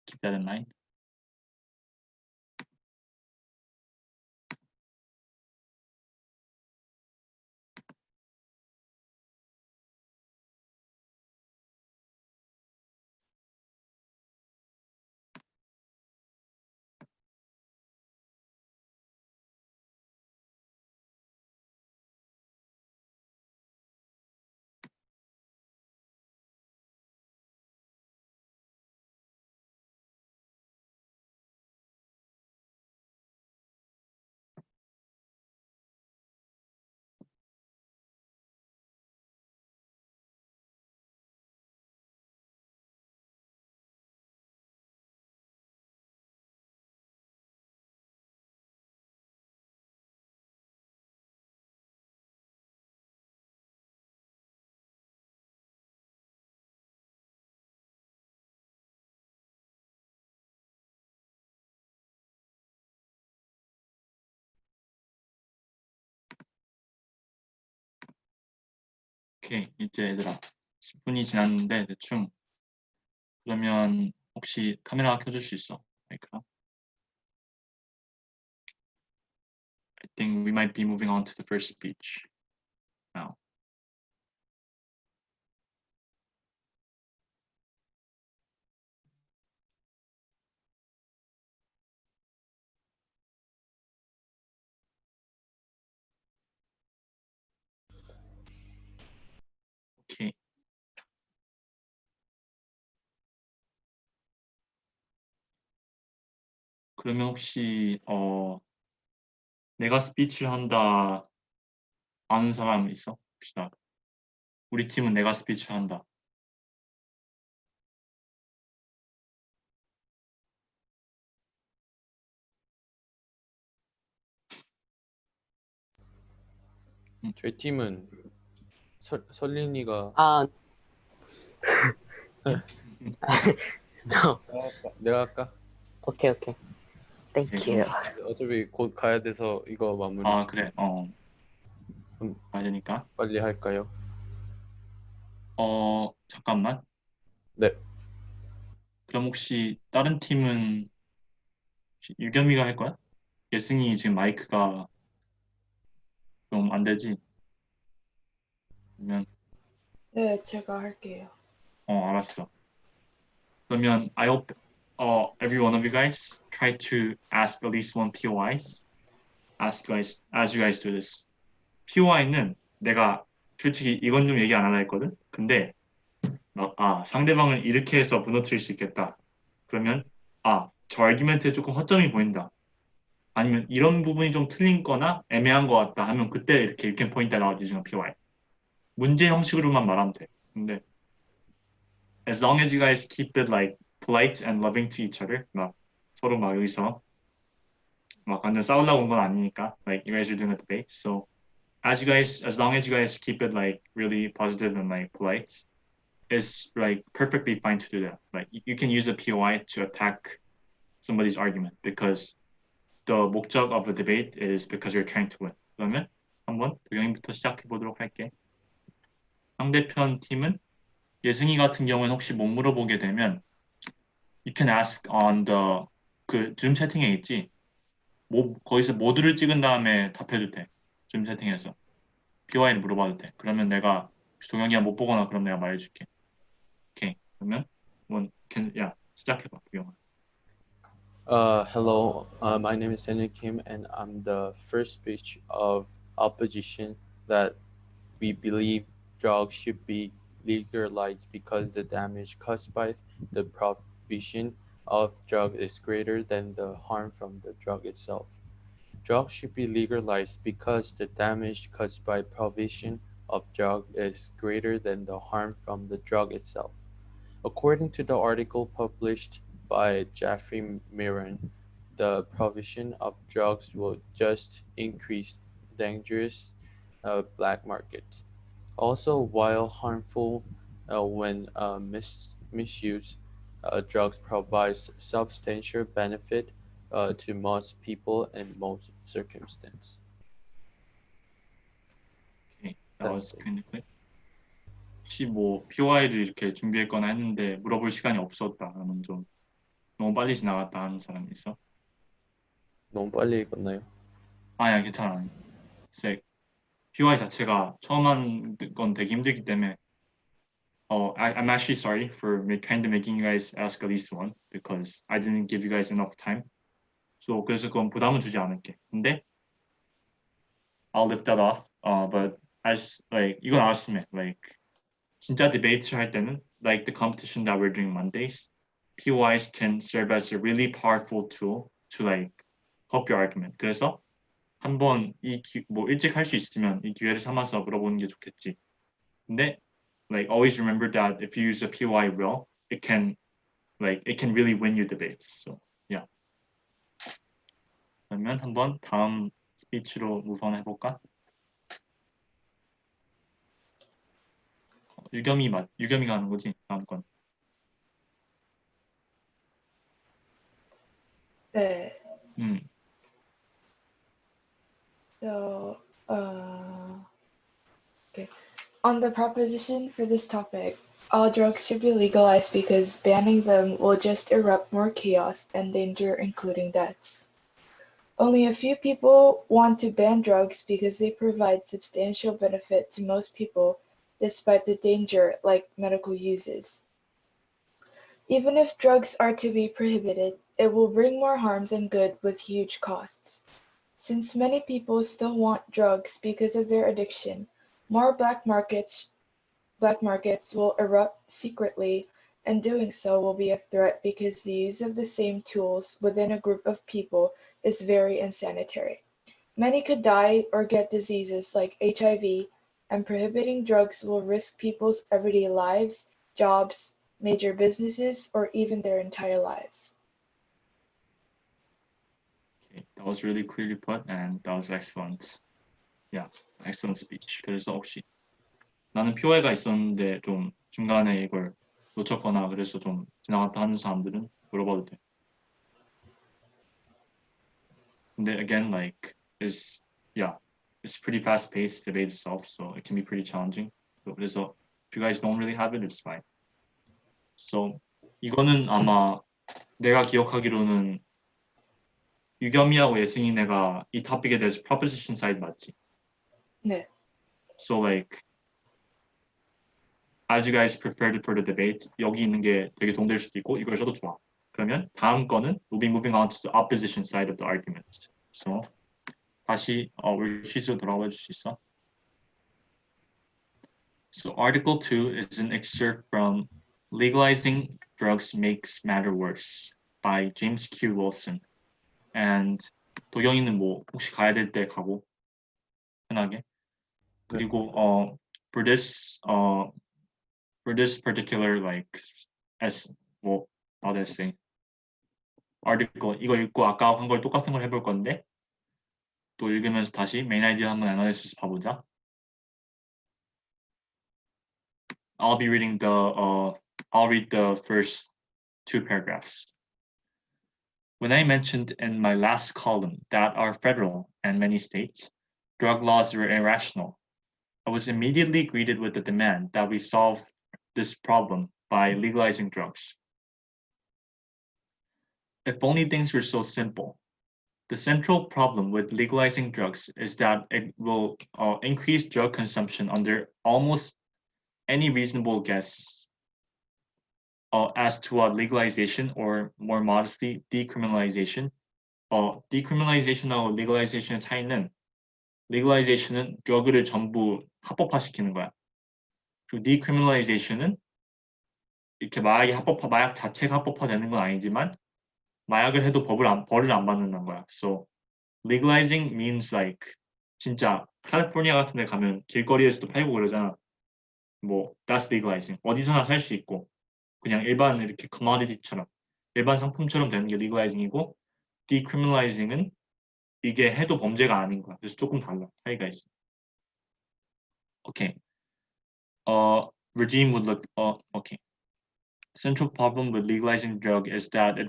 keep that in mind. 오케이, 이제 얘들아. 10분이 지났는데 대충 그러면 혹시 카메라 켜줄 수 있어? 마이크랑? I think we might be moving on to the first speech now. 오케이. 그러면 혹시 내가 스피치를 한다 아는 사람 있어? 봅시다. 우리 팀은 내가 스피치를 한다. 저희 팀은 설린이가 No. 내가 할까? Okay, okay. Thank you. 어차피 곧 가야 돼서 이거 마무리 아, 그래. 가야 되니까. 빨리 할까요? 잠깐만. 네. 그럼 혹시 다른 팀은 혹시 유겸이가 할 거야? 예승이 지금 마이크가 좀 안 되지? 그러면 네, 제가 할게요. 알았어. 그러면 I hope every one of you guys try to ask at least one POIs as you guys do this. POI는 내가 솔직히 이건 좀 얘기 안 하려 했거든. 근데 상대방을 이렇게 해서 무너뜨릴 수 있겠다. 그러면 저 아르기멘트에 조금 허점이 보인다. 아니면 이런 부분이 좀 틀린 거나 애매한 것 같다 하면 그때 이렇게 you can point that out using a POI. 문제 형식으로만 말하면 돼. 근데 as long as you guys keep it like polite and loving to each other, 막 서로 막 여기서 막 완전 싸우려고 온 건 아니니까, like you guys are doing a debate. So as long as you guys keep it like really positive and like polite, it's like perfectly fine to do that. Like you can use a POI to attack somebody's argument because the 목적 of the debate is because you're trying to win. 그러면 한번 도경이부터 시작해 보도록 할게. 상대편 팀은 예승이 같은 경우는 혹시 못 물어보게 되면 you can ask on the 줌 채팅에 있지. 거기서 모두를 찍은 다음에 답해도 돼. 줌 채팅에서. POI를 물어봐도 돼. 그러면 내가 혹시 동영이가 못 보거나 그럼 내가 말해줄게. 오케이. 그러면 시작해봐, 도경아. Hello, my name is Daniel Kim, and I'm the first speech of opposition that we believe drugs should be legalized because the damage caused by the prohibition of drug is greater than the harm from the drug itself. Drugs should be legalized because the damage caused by prohibition of drug is greater than the harm from the drug itself. According to the article published by Jeffrey Miron, the prohibition of drugs will just increase dangerous black market. Also, while harmful when misused, drugs provides substantial benefit to most people in most circumstances. Okay, that was kind of quick. 혹시 뭐 POI를 이렇게 준비했거나 했는데 물어볼 시간이 없었다. 나는 좀 너무 빨리 지나갔다 하는 사람이 있어? 너무 빨리 읽었나요? 아니야, 괜찮아. 글쎄, POI 자체가 처음 한 건 되게 힘들기 때문에 I'm actually sorry for kind of making you guys ask at least one because I didn't give you guys enough time. So 그래서 그건 부담은 주지 않을게. 근데 I'll lift that off. But as like 이건 알았으면 like 진짜 디베이트 할 때는 like the competition that we're doing Mondays, POIs can serve as a really powerful tool to like help your argument. 그래서 한번 뭐 일찍 할 수 있으면 이 기회를 삼아서 물어보는 게 좋겠지. 근데 like always remember that if you use a POI well, it can really win you debates. So yeah. 그러면 한번 다음 스피치로 move on 해볼까? 유겸이가 하는 거지 다음 건. 네. 음. So, okay. On the proposition for this topic, all drugs should be legalized because banning them will just erupt more chaos and danger, including deaths. Only a few people want to ban drugs because they provide substantial benefit to most people, despite the danger like medical uses. Even if drugs are to be prohibited, it will bring more harm than good with huge costs. Since many people still want drugs because of their addiction, more black markets will erupt secretly, and doing so will be a threat because the use of the same tools within a group of people is very unsanitary. Many could die or get diseases like HIV, and prohibiting drugs will risk people's everyday lives, jobs, major businesses, or even their entire lives. Okay, that was really clearly put and that was excellent. Yeah, excellent speech. 그래서 혹시 나는 POI가 있었는데 좀 중간에 이걸 놓쳤거나 그래서 좀 지나갔다 하는 사람들은 물어봐도 돼. 근데 again, like it's pretty fast-paced debate itself, so it can be pretty challenging. So 그래서 if you guys don't really have it, it's fine. So 이거는 아마 내가 기억하기로는 유겸이하고 예승이네가 이 토픽에 대해서 proposition side 맞지? 네. So like as you guys prepared for the debate, 여기 있는 게 되게 도움될 수도 있고 이걸 써도 좋아. 그러면 다음 거는 we'll be moving on to the opposition side of the argument. So 다시 worksheet으로 돌아와 줄 수 있어? So Article 2 is an excerpt from Legalizing Drugs Makes Matter Worse by James Q. Wilson. And 도경이는 뭐 혹시 가야 될 때 가고 편하게. 그리고 for this particular like as 뭐 not essay article 이거 읽고 아까 한 걸 똑같은 걸 해볼 건데 또 읽으면서 다시 메인 아이디어 한번 애널리시스 봐보자. I'll read the first two paragraphs. When I mentioned in my last column that our federal and many states drug laws were irrational, I was immediately greeted with the demand that we solve this problem by legalizing drugs. If only things were so simple. The central problem with legalizing drugs is that it will increase drug consumption under almost any reasonable guess as to what legalization or more modestly decriminalization. Decriminalization하고 legalization의 차이는 legalization은 drug를 전부 합법화시키는 거야. 그리고 decriminalization은 이렇게 마약 자체가 합법화되는 건 아니지만 마약을 해도 벌을 안 받는다는 거야. So legalizing means like 진짜 캘리포니아 같은 데 가면 길거리에서도 팔고 그러잖아. 뭐 that's legalizing. 어디서나 살 수 있고 그냥 일반 이렇게 commodity처럼 일반 상품처럼 되는 게 legalizing이고 decriminalizing은 이게 해도 범죄가 아닌 거야. 그래서 조금 달라. 차이가 있어. Okay. Regime would look okay. Central problem with legalizing drug is that it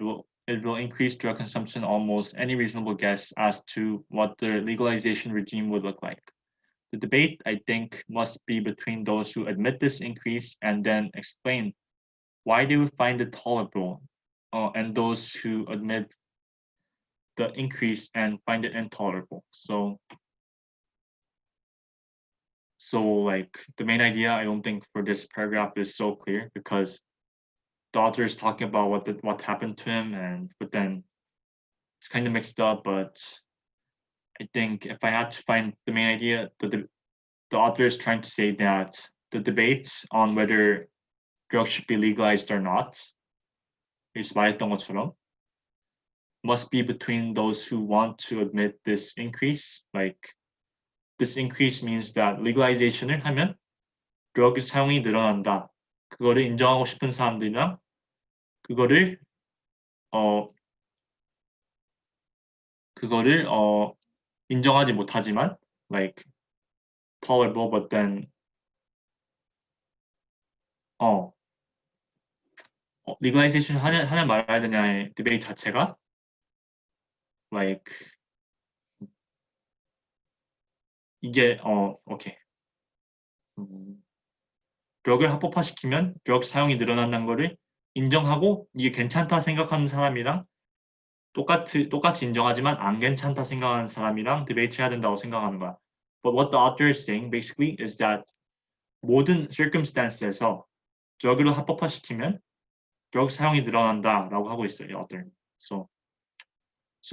will increase drug consumption almost any reasonable guess as to what the legalization regime would look like. The debate, I think, must be between those who admit this increase and then explain why they would find it tolerable, and those who admit the increase and find it intolerable. So like the main idea, I don't think for this paragraph is so clear because the author is talking about what happened to him, but then it's kind of mixed up. But I think if I had to find the main idea, the author is trying to say that the debate on whether drugs should be legalized or not, 말했던 것처럼, must be between those who want to admit this increase. Like this increase means that legalization을 하면 드러그 사용이 늘어난다. 그거를 인정하고 싶은 사람들이랑 그거를 인정하지 못하지만 like tolerable but then legalization 하냐 말아야 되냐의 디베이트 자체가 like 이게 오케이. 드럭을 합법화시키면 드럭 사용이 늘어난다는 거를 인정하고 이게 괜찮다 생각하는 사람이랑 똑같이 인정하지만 안 괜찮다 생각하는 사람이랑 디베이트 해야 된다고 생각하는 거야. But what the author is saying basically is that 모든 circumstance에서 드럭을 합법화시키면 드럭 사용이 늘어난다라고 하고 있어요, author. So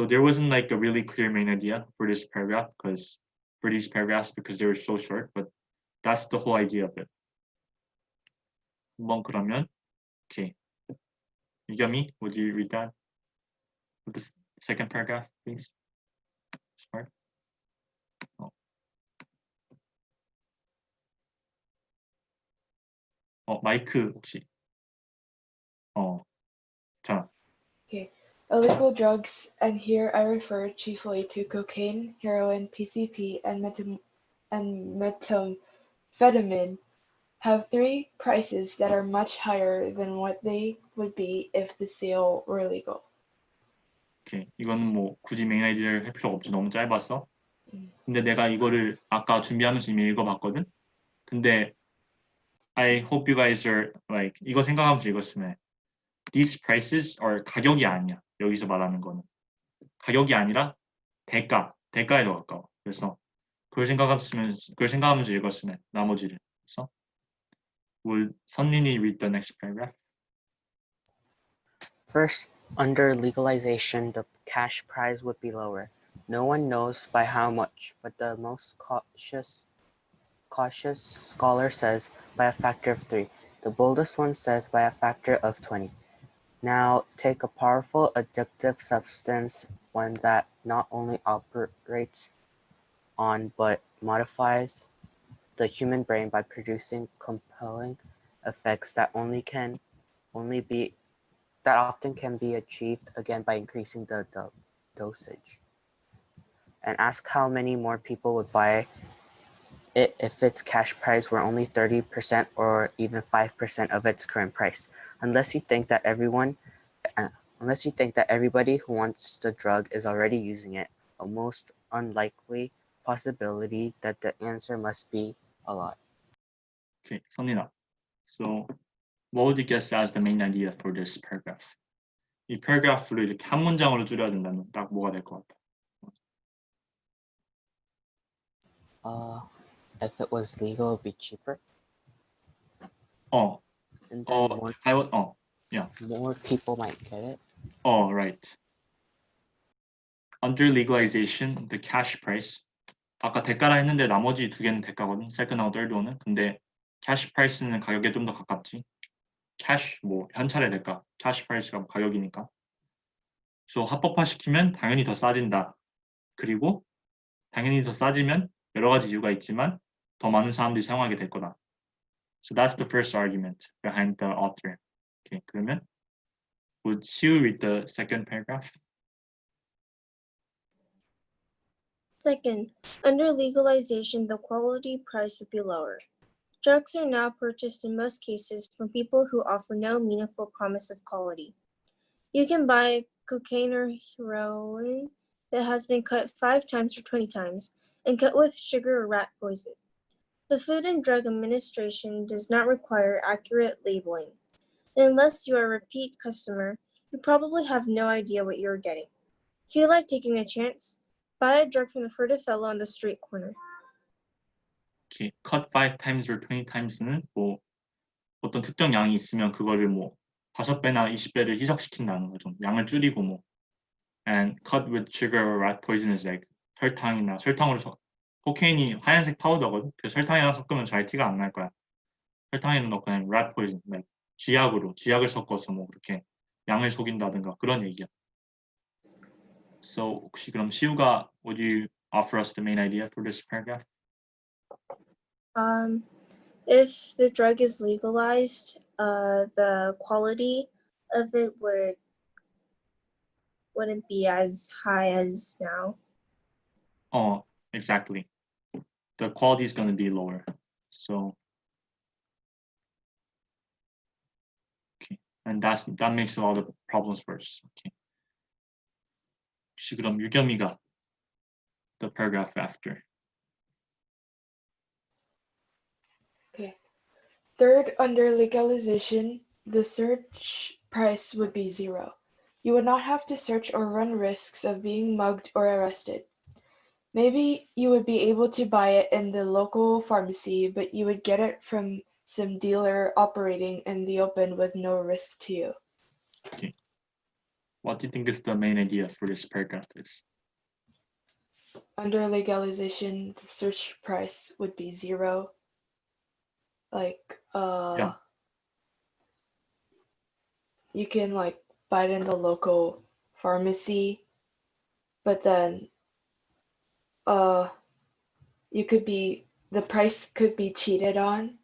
there wasn't like a really clear main idea for this paragraph because they were so short, but that's the whole idea of it. 한번 그러면 okay. 이겸이, would you read that? The second paragraph, please. Smart. 마이크 혹시? 자. Okay. Illegal drugs, and here I refer chiefly to cocaine, heroin, PCP, and methamphetamine, have three prices that are much higher than what they would be if the sale were legal. 오케이. 이거는 뭐 굳이 메인 아이디어를 할 필요가 없지. 너무 짧았어. 근데 내가 이거를 아까 준비하면서 이미 읽어봤거든. 근데 I hope you guys are like 이거 생각하면서 읽었으면 해. These prices are 가격이 아니야. 여기서 말하는 거는 가격이 아니라 대가에 더 가까워. 그래서 그걸 생각하면서 읽었으면 나머지를. 그래서 Would 선린이 read the next paragraph? First, under legalization, the cash price would be lower. No one knows by how much, but the most cautious scholar says by a factor of 3. The boldest one says by a factor of 20. Now, take a powerful addictive substance, one that not only operates on but modifies the human brain by producing compelling effects that often can be achieved again by increasing the dosage. And ask how many more people would buy it if its cash price were only 30% or even 5% of its current price. Unless you think that everybody who wants the drug is already using it, a most unlikely possibility that the answer must be a lot. Okay, 선린아. So, what would you guess as the main idea for this paragraph? 이 paragraph를 이렇게 한 문장으로 줄여야 된다면 딱 뭐가 될 것 같아? If it was legal, it would be cheaper. And then more people might get it. Right. Under legalization, the cash price. 아까 대가라 했는데 나머지 두 개는 대가거든. second하고 third는. 근데 cash price는 가격에 좀 더 가깝지. cash 뭐 현찰의 대가. cash price가 가격이니까. So 합법화시키면 당연히 더 싸진다. 그리고 당연히 더 싸지면 여러 가지 이유가 있지만 더 많은 사람들이 사용하게 될 거다. So that's the first argument behind the author. Okay, 그러면 would you read the second paragraph? Second, under legalization, the quality price would be lower. Drugs are now purchased in most cases from people who offer no meaningful promise of quality. You can buy cocaine or heroin that has been cut 5 times or 20 times, and cut with sugar or rat poison. The Food and Drug Administration does not require accurate labeling, and unless you are a repeat customer, you probably have no idea what you're getting. Feel like taking a chance? Buy a drug from the furtive fellow on the street corner. 이렇게 cut 5 times or 20 times는 뭐 어떤 특정 양이 있으면 그거를 뭐 5배나 20배를 희석시킨다는 거죠. 양을 줄이고 뭐 and cut with sugar or rat poison is like 설탕으로 코케인이 하얀색 파우더거든. 그래서 설탕이랑 섞으면 잘 티가 안 날 거야. 설탕에는 넣고 그냥 rat poison, like 쥐약을 섞어서 뭐 그렇게 양을 속인다든가 그런 얘기야. So 혹시 그럼 시우가 would you offer us the main idea for this paragraph? If the drug is legalized, the quality of it wouldn't be as high as now. Oh, exactly. The quality is going to be lower. So, okay, and that makes a lot of problems worse. Okay. 혹시 그럼 유겸이가 the paragraph after. Okay. Third, under legalization, the search price would be 0. You would not have to search or run risks of being mugged or arrested. Maybe you would be able to buy it in the local pharmacy, but you would get it from some dealer operating in the open with no risk to you. Okay. What do you think is the main idea for this paragraph is? Under legalization, the search price would be 0. Like, Yeah. you can like buy it in the local pharmacy, but then the price could be cheated on,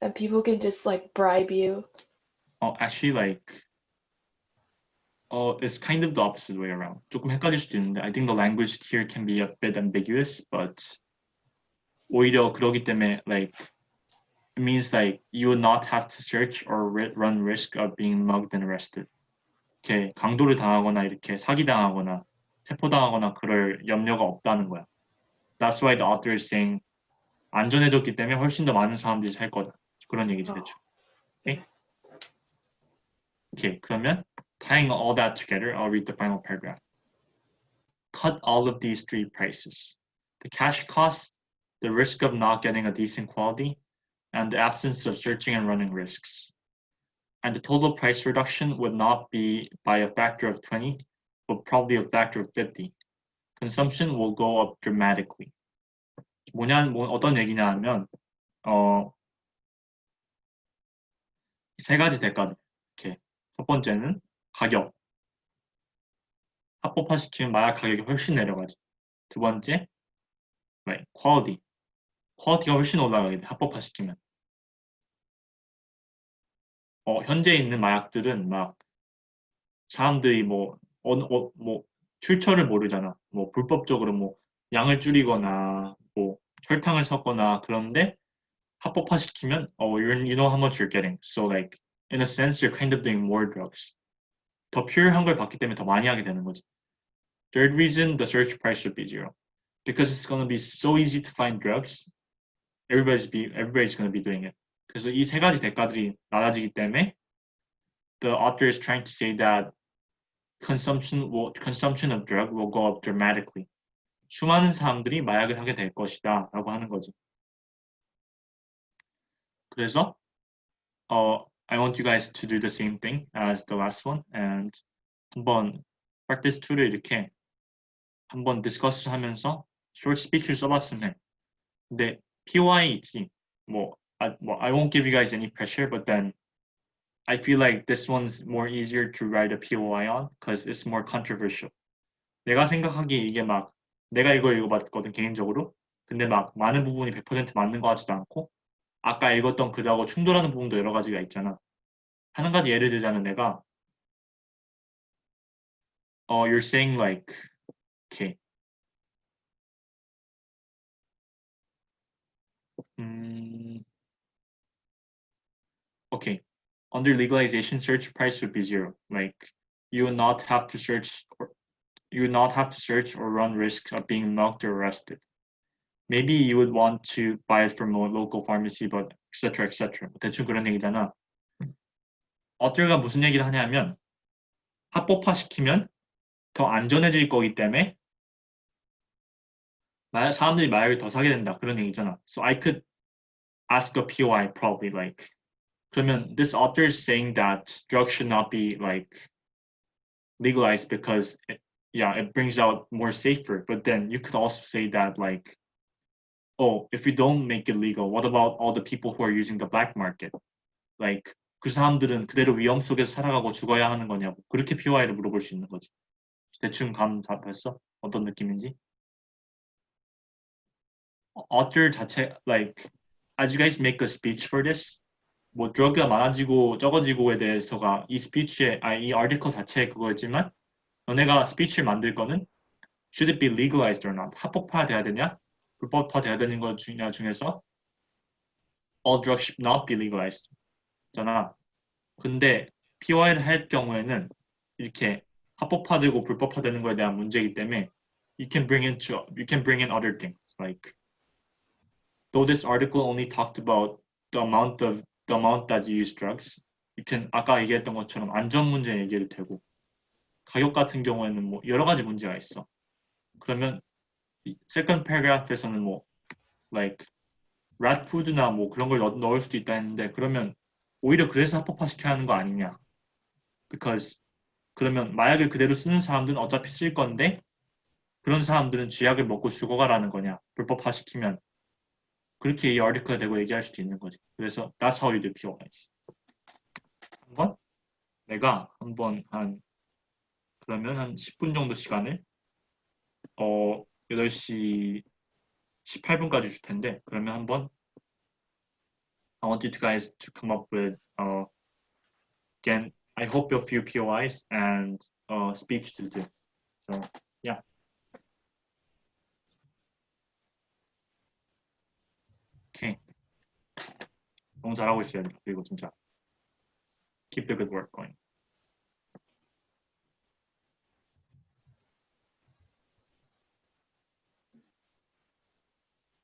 and people can just like bribe you. Oh, actually, it's kind of the opposite way around. 조금 헷갈릴 수도 있는데, I think the language here can be a bit ambiguous, but 오히려 그러기 때문에 it means you would not have to search or run risk of being mugged and arrested. 이렇게 강도를 당하거나 이렇게 사기당하거나 체포당하거나 그럴 염려가 없다는 거야. That's why the author is saying 안전해졌기 때문에 훨씬 더 많은 사람들이 살 거다. 그런 얘기지, 대충. Okay? Okay, 그러면 tying all that together, I'll read the final paragraph. Cut all of these three prices. The cash cost, the risk of not getting a decent quality, and the absence of searching and running risks. And the total price reduction would not be by a factor of 20, but probably a factor of 50. Consumption will go up dramatically. 어떤 얘기냐 하면 세 가지 대가들. 이렇게 첫 번째는 가격. 합법화시키면 마약 가격이 훨씬 내려가지. 두 번째, quality. 퀄리티가 훨씬 올라가게 돼. 합법화시키면. 현재 있는 마약들은 막 사람들이 출처를 모르잖아. 불법적으로 양을 줄이거나 설탕을 섞거나 그런데 합법화시키면 you know how much you're getting. So in a sense you're kind of doing more drugs. 더 pure한 걸 받기 때문에 더 많이 하게 되는 거지. Third reason, the search price should be 0. Because it's going to be so easy to find drugs. Everybody's going to be doing it. 그래서 이 세 가지 대가들이 낮아지기 때문에 the author is trying to say that consumption of drug will go up dramatically. 수많은 사람들이 마약을 하게 될 것이다 라고 하는 거지. 그래서 I want you guys to do the same thing as the last one and 한번 practice 2를 이렇게 한번 디스커스 하면서 short speech를 써봤으면 해. 근데 POI 있지. I won't give you guys any pressure, but then I feel like this one's more easier to write a POI on because it's more controversial. 내가 생각하기에 이게 내가 이거 읽어봤거든 개인적으로. 근데 많은 부분이 100% 맞는 것 같지도 않고 아까 읽었던 그거하고 충돌하는 부분도 여러 가지가 있잖아. 한 가지 예를 들자면 내가 you're saying okay. Okay. Under legalization, search price would be 0. You would not have to search or run risk of being mugged or arrested. maybe you would want to buy it from a local pharmacy, but etc. etc. 대충 그런 얘기잖아. author가 무슨 얘기를 하냐면 합법화시키면 더 안전해질 거기 때문에 사람들이 마약을 더 사게 된다 그런 얘기잖아. So I could ask a POI probably like 그러면 this author is saying that drugs should not be like legalized because it brings out more safer. But then you could also say that like, oh, if we don't make it legal, what about all the people who are using the black market? Like 그 사람들은 그대로 위험 속에서 살아가고 죽어야 하는 거냐고 그렇게 POI를 물어볼 수 있는 거지. 대충 감 잡혔어? 어떤 느낌인지? Author 자체 like as you guys make a speech for this 뭐 드러그가 많아지고 적어지고에 대해서가 이 스피치에 이 아티클 자체의 그거였지만 너네가 스피치를 만들 거는 should it be legalized or not? 합법화돼야 되냐? 불법화돼야 되는 것 중에서 all drugs should not be legalized 잖아. 근데 POI를 할 경우에는 이렇게 합법화되고 불법화되는 거에 대한 문제이기 때문에 you can bring in other things like though this article only talked about the amount that you use drugs, you can 아까 얘기했던 것처럼 안전 문제 얘기해도 되고 가격 같은 경우에는 뭐 여러 가지 문제가 있어. 그러면 second paragraph에서는 뭐 like rat food나 뭐 그런 걸 넣을 수도 있다 했는데 그러면 오히려 그래서 합법화시켜야 하는 거 아니냐? Because 그러면 마약을 그대로 쓰는 사람들은 어차피 쓸 건데 그런 사람들은 쥐약을 먹고 죽어가라는 거냐? 불법화시키면 그렇게 이 아티클에 대고 얘기할 수도 있는 거지. 그래서 that's how you do POIs. 한번 내가 한번 그러면 한 10분 정도 시간을 8시 18분까지 줄 텐데 그러면 한번 I want you guys to come up with again I hope a few POIs and speech to do. So yeah. Okay. 너무 잘하고 있어요. 그리고 진짜 keep the good work going.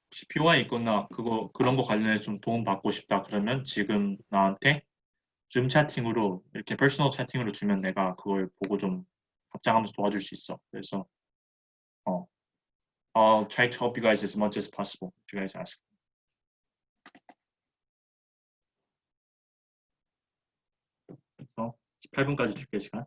혹시 POI 있거나 그런 거 관련해서 좀 도움 받고 싶다 그러면 지금 나한테 줌 채팅으로 이렇게 퍼스널 채팅으로 주면 내가 그걸 보고 좀 답장하면서 도와줄 수 있어. 그래서 I'll try to help you guys as much as possible if you guys ask. 그래서 18분까지 줄게 시간.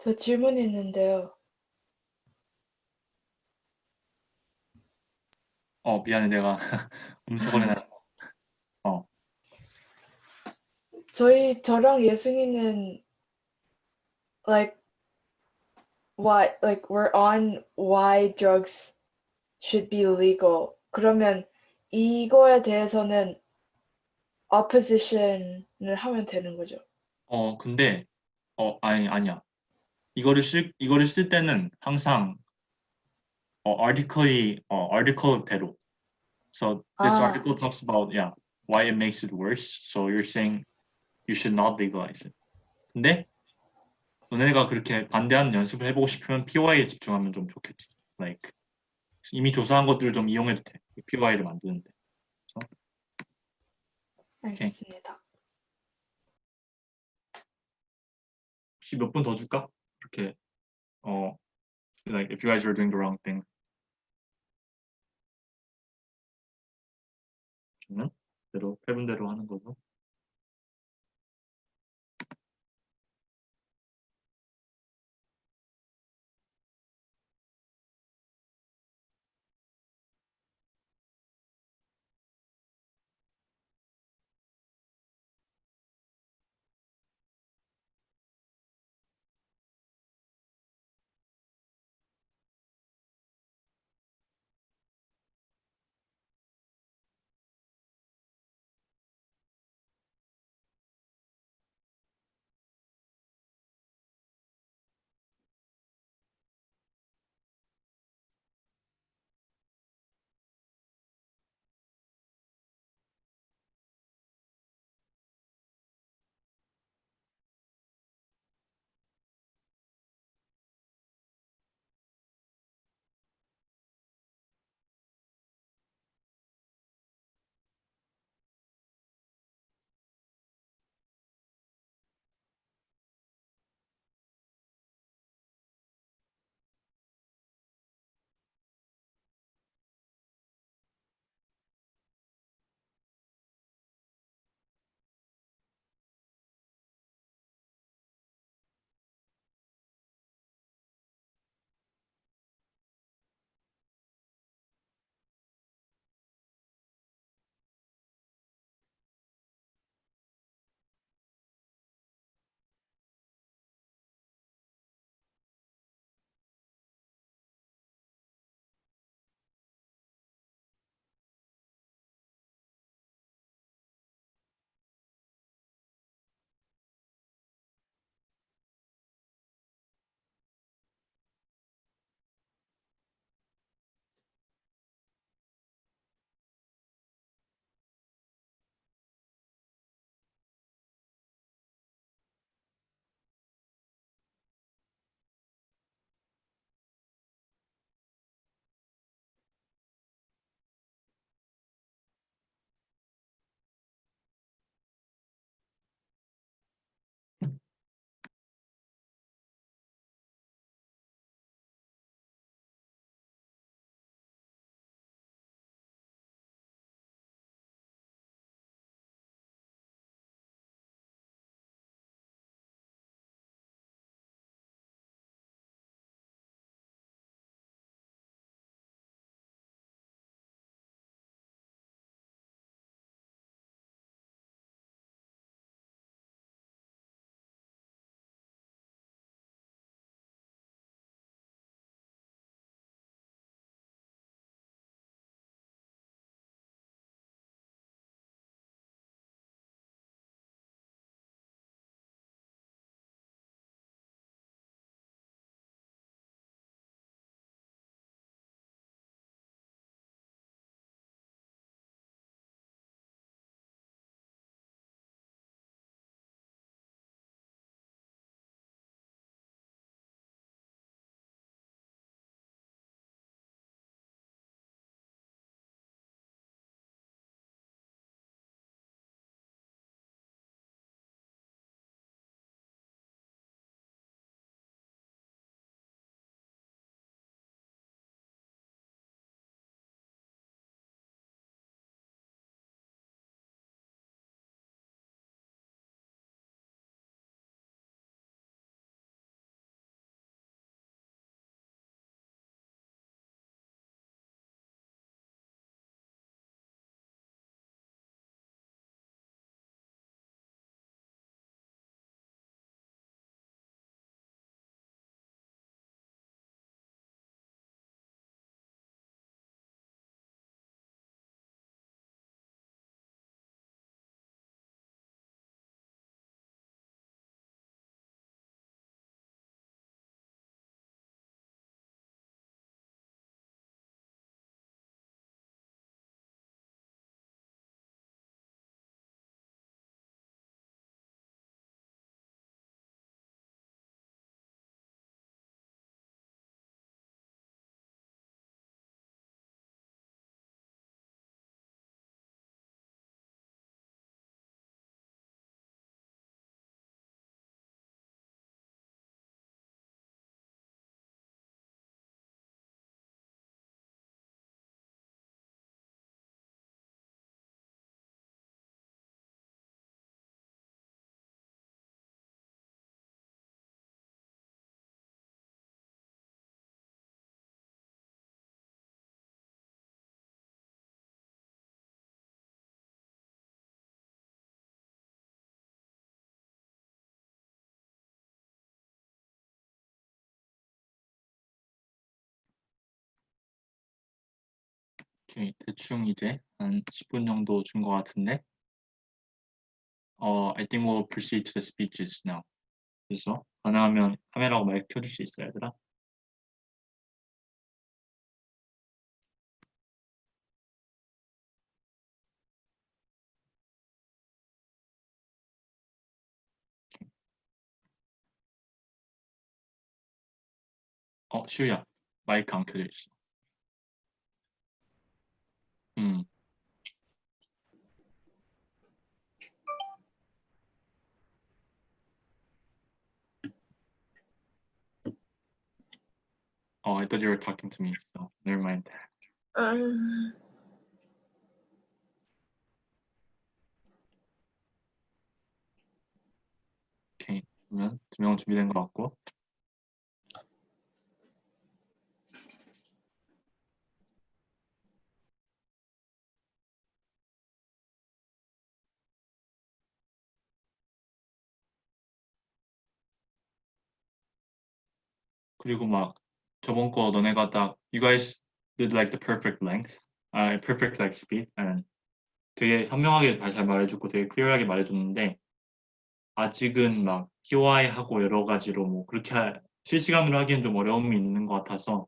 저 질문이 있는데요. 미안해 내가 음소거를 해놨어. 저랑 예승이는 like why, like, we're on why drugs should be legal. 그러면 이거에 대해서는 opposition을 하면 되는 거죠. 근데 아니야. 이거를 쓸 때는 항상 article대로. So this 아. article talks about why it makes it worse. So you're saying you should not legalize it. 근데 너네가 그렇게 반대하는 연습을 해보고 싶으면 POI에 집중하면 좀 좋겠지. Like 이미 조사한 것들을 좀 이용해도 돼. POI를 만드는데. 알겠습니다. 혹시 몇 분 더 줄까? 이렇게 like if you guys are doing the wrong thing. 저는 대로 8분대로 하는 거고. 오케이, 대충 이제 한 10분 정도 준 것 같은데, I think we'll proceed to the speeches now. 그래서 가능하면 카메라하고 마이크 켜줄 수 있어요, 얘들아? 시우야, 마이크 안 켜져 있어. I thought you were talking to me, so never mind. 오케이, 그러면 2명 준비된 것 같고. 그리고 막 저번 거 너네가 딱 you guys did like the perfect length, perfect like speed, and 되게 현명하게 잘 말해줬고 되게 클리어하게 말해줬는데 아직은 막 POI하고 여러 가지로 뭐 그렇게 실시간으로 하기엔 좀 어려움이 있는 것 같아서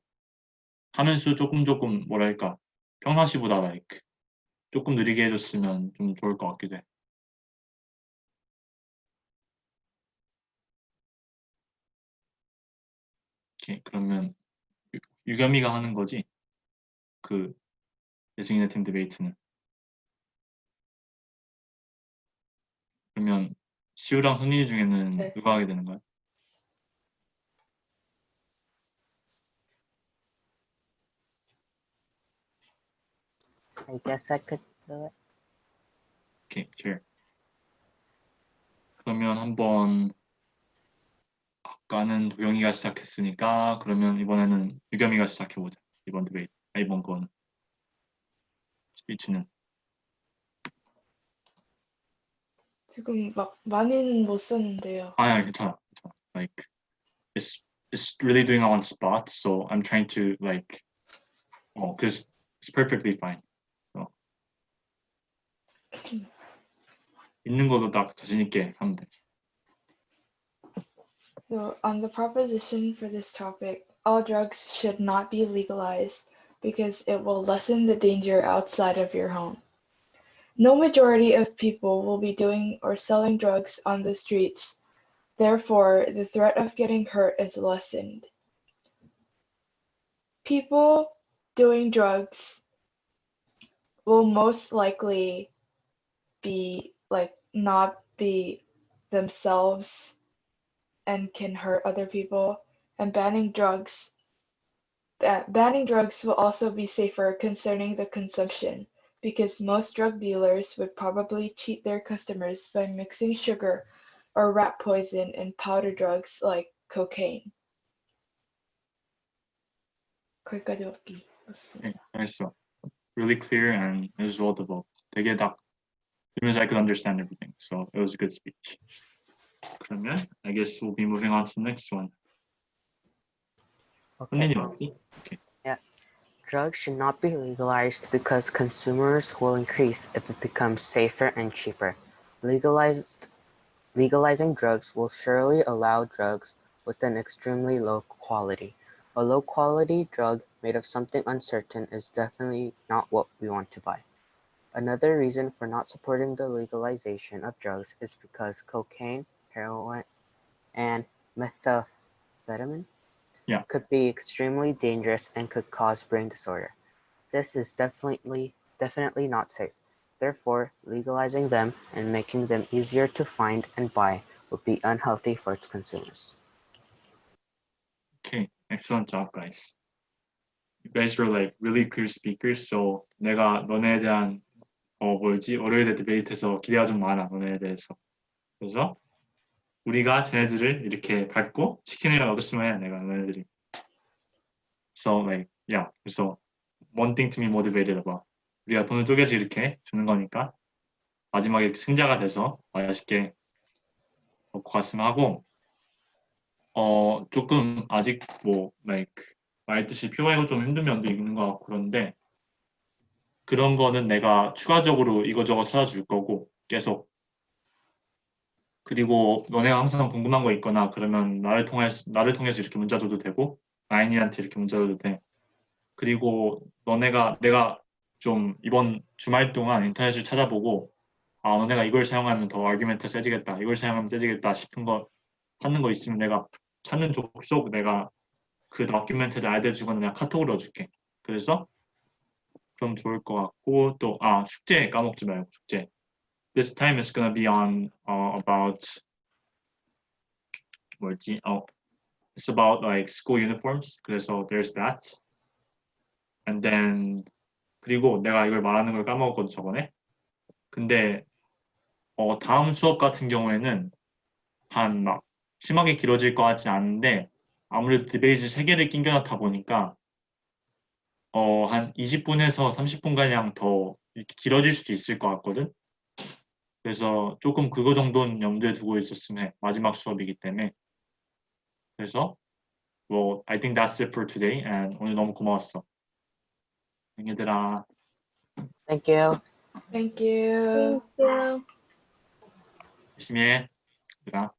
하면 수 조금 뭐랄까 평상시보다 like 조금 느리게 해줬으면 좀 좋을 것 같기도 해. 오케이, 그러면 유겸이가 하는 거지? 그 예승이네 팀 디베이트는. 그러면 시우랑 선진이 중에는 네. 누가 하게 되는 거야? I guess I could do it. 오케이, sure. 그러면 한번 아까는 도영이가 시작했으니까 그러면 이번에는 유겸이가 시작해보자. 이번 디베이트. 이번 거는 스피치는. 지금 막 많이는 못 썼는데요. 아니 괜찮아. Like it's really doing on spot, so I'm trying to like because it's perfectly fine. So 있는 것도 딱 자신 있게 하면 돼. So on the proposition for this topic, all drugs should not be legalized because it will lessen the danger outside of your home. No majority of people will be doing or selling drugs on the streets. Therefore, the threat of getting hurt is lessened. People doing drugs will most likely be like not be themselves and can hurt other people, and banning drugs will also be safer concerning the consumption, because most drug dealers would probably cheat their customers by mixing sugar or rat poison in powder drugs like cocaine. 거기까지 네, 알겠어. Really clear and it was well developed. 되게 딱 들으면서 I could understand everything. So it was a good speech. 그러면 I guess we'll be moving on to the next one. Okay. 선진이 맞지? Okay. Drugs should not be legalized because consumers will increase if it becomes safer and cheaper. Legalizing drugs will surely allow drugs with an extremely low quality. A low-quality drug made of something uncertain is definitely not what we want to buy. Another reason for not supporting the legalization of drugs is because cocaine, heroin, and methamphetamine could be extremely dangerous and could cause brain disorder. This is definitely not safe. Therefore, legalizing them and making them easier to find and buy would be unhealthy for its consumers. Okay, excellent job, guys. You guys were like really clear speakers. So 내가 너네에 대한 월요일에 디베이트에서 기대가 좀 많아, 너네에 대해서. 그래서 우리가 쟤네들을 이렇게 밟고 치킨을 얻었으면 해, 내가 너네들이. So like, yeah. 그래서 one thing to be motivated about. 우리가 돈을 쪼개서 이렇게 주는 거니까 마지막에 이렇게 승자가 돼서 맛있게 먹고 갔으면 하고 조금 아직 like 말했듯이 POI가 좀 힘든 면도 있는 것 같고 그런데 그런 거는 내가 추가적으로 이거저거 찾아줄 거고 계속. 그리고 너네가 항상 궁금한 거 있거나 그러면 나를 통해서 이렇게 문자 줘도 되고 나인이한테 이렇게 문자 줘도 돼. 그리고 내가 좀 이번 주말 동안 인터넷을 찾아보고 너네가 이걸 사용하면 더 아규멘트 세지겠다, 이걸 사용하면 세지겠다 싶은 거 찾는 거 있으면 내가 찾는 족속 내가 그 다큐멘트를 알려주거나 내가 카톡으로 넣어줄게. 그래서 그럼 좋을 것 같고 또 숙제 까먹지 말고 숙제. This time is gonna be on about 뭐였지? It's about like school uniforms. 그래서 there's that. And then 그리고 내가 이걸 말하는 걸 까먹었거든 저번에. 근데 다음 수업 같은 경우에는 한 막 심하게 길어질 것 같지 않은데 아무래도 디베이트 3개를 낑겨놨다 보니까 한 20분에서 30분가량 더 이렇게 길어질 수도 있을 것 같거든. 그래서 조금 그거 정도는 염두에 두고 있었으면 해. 마지막 수업이기 때문에. 그래서 I think that's it for today. And 오늘 너무 고마웠어. 얘들아. Thank you. Thank you. Thank you. 열심히 해. 얘들아.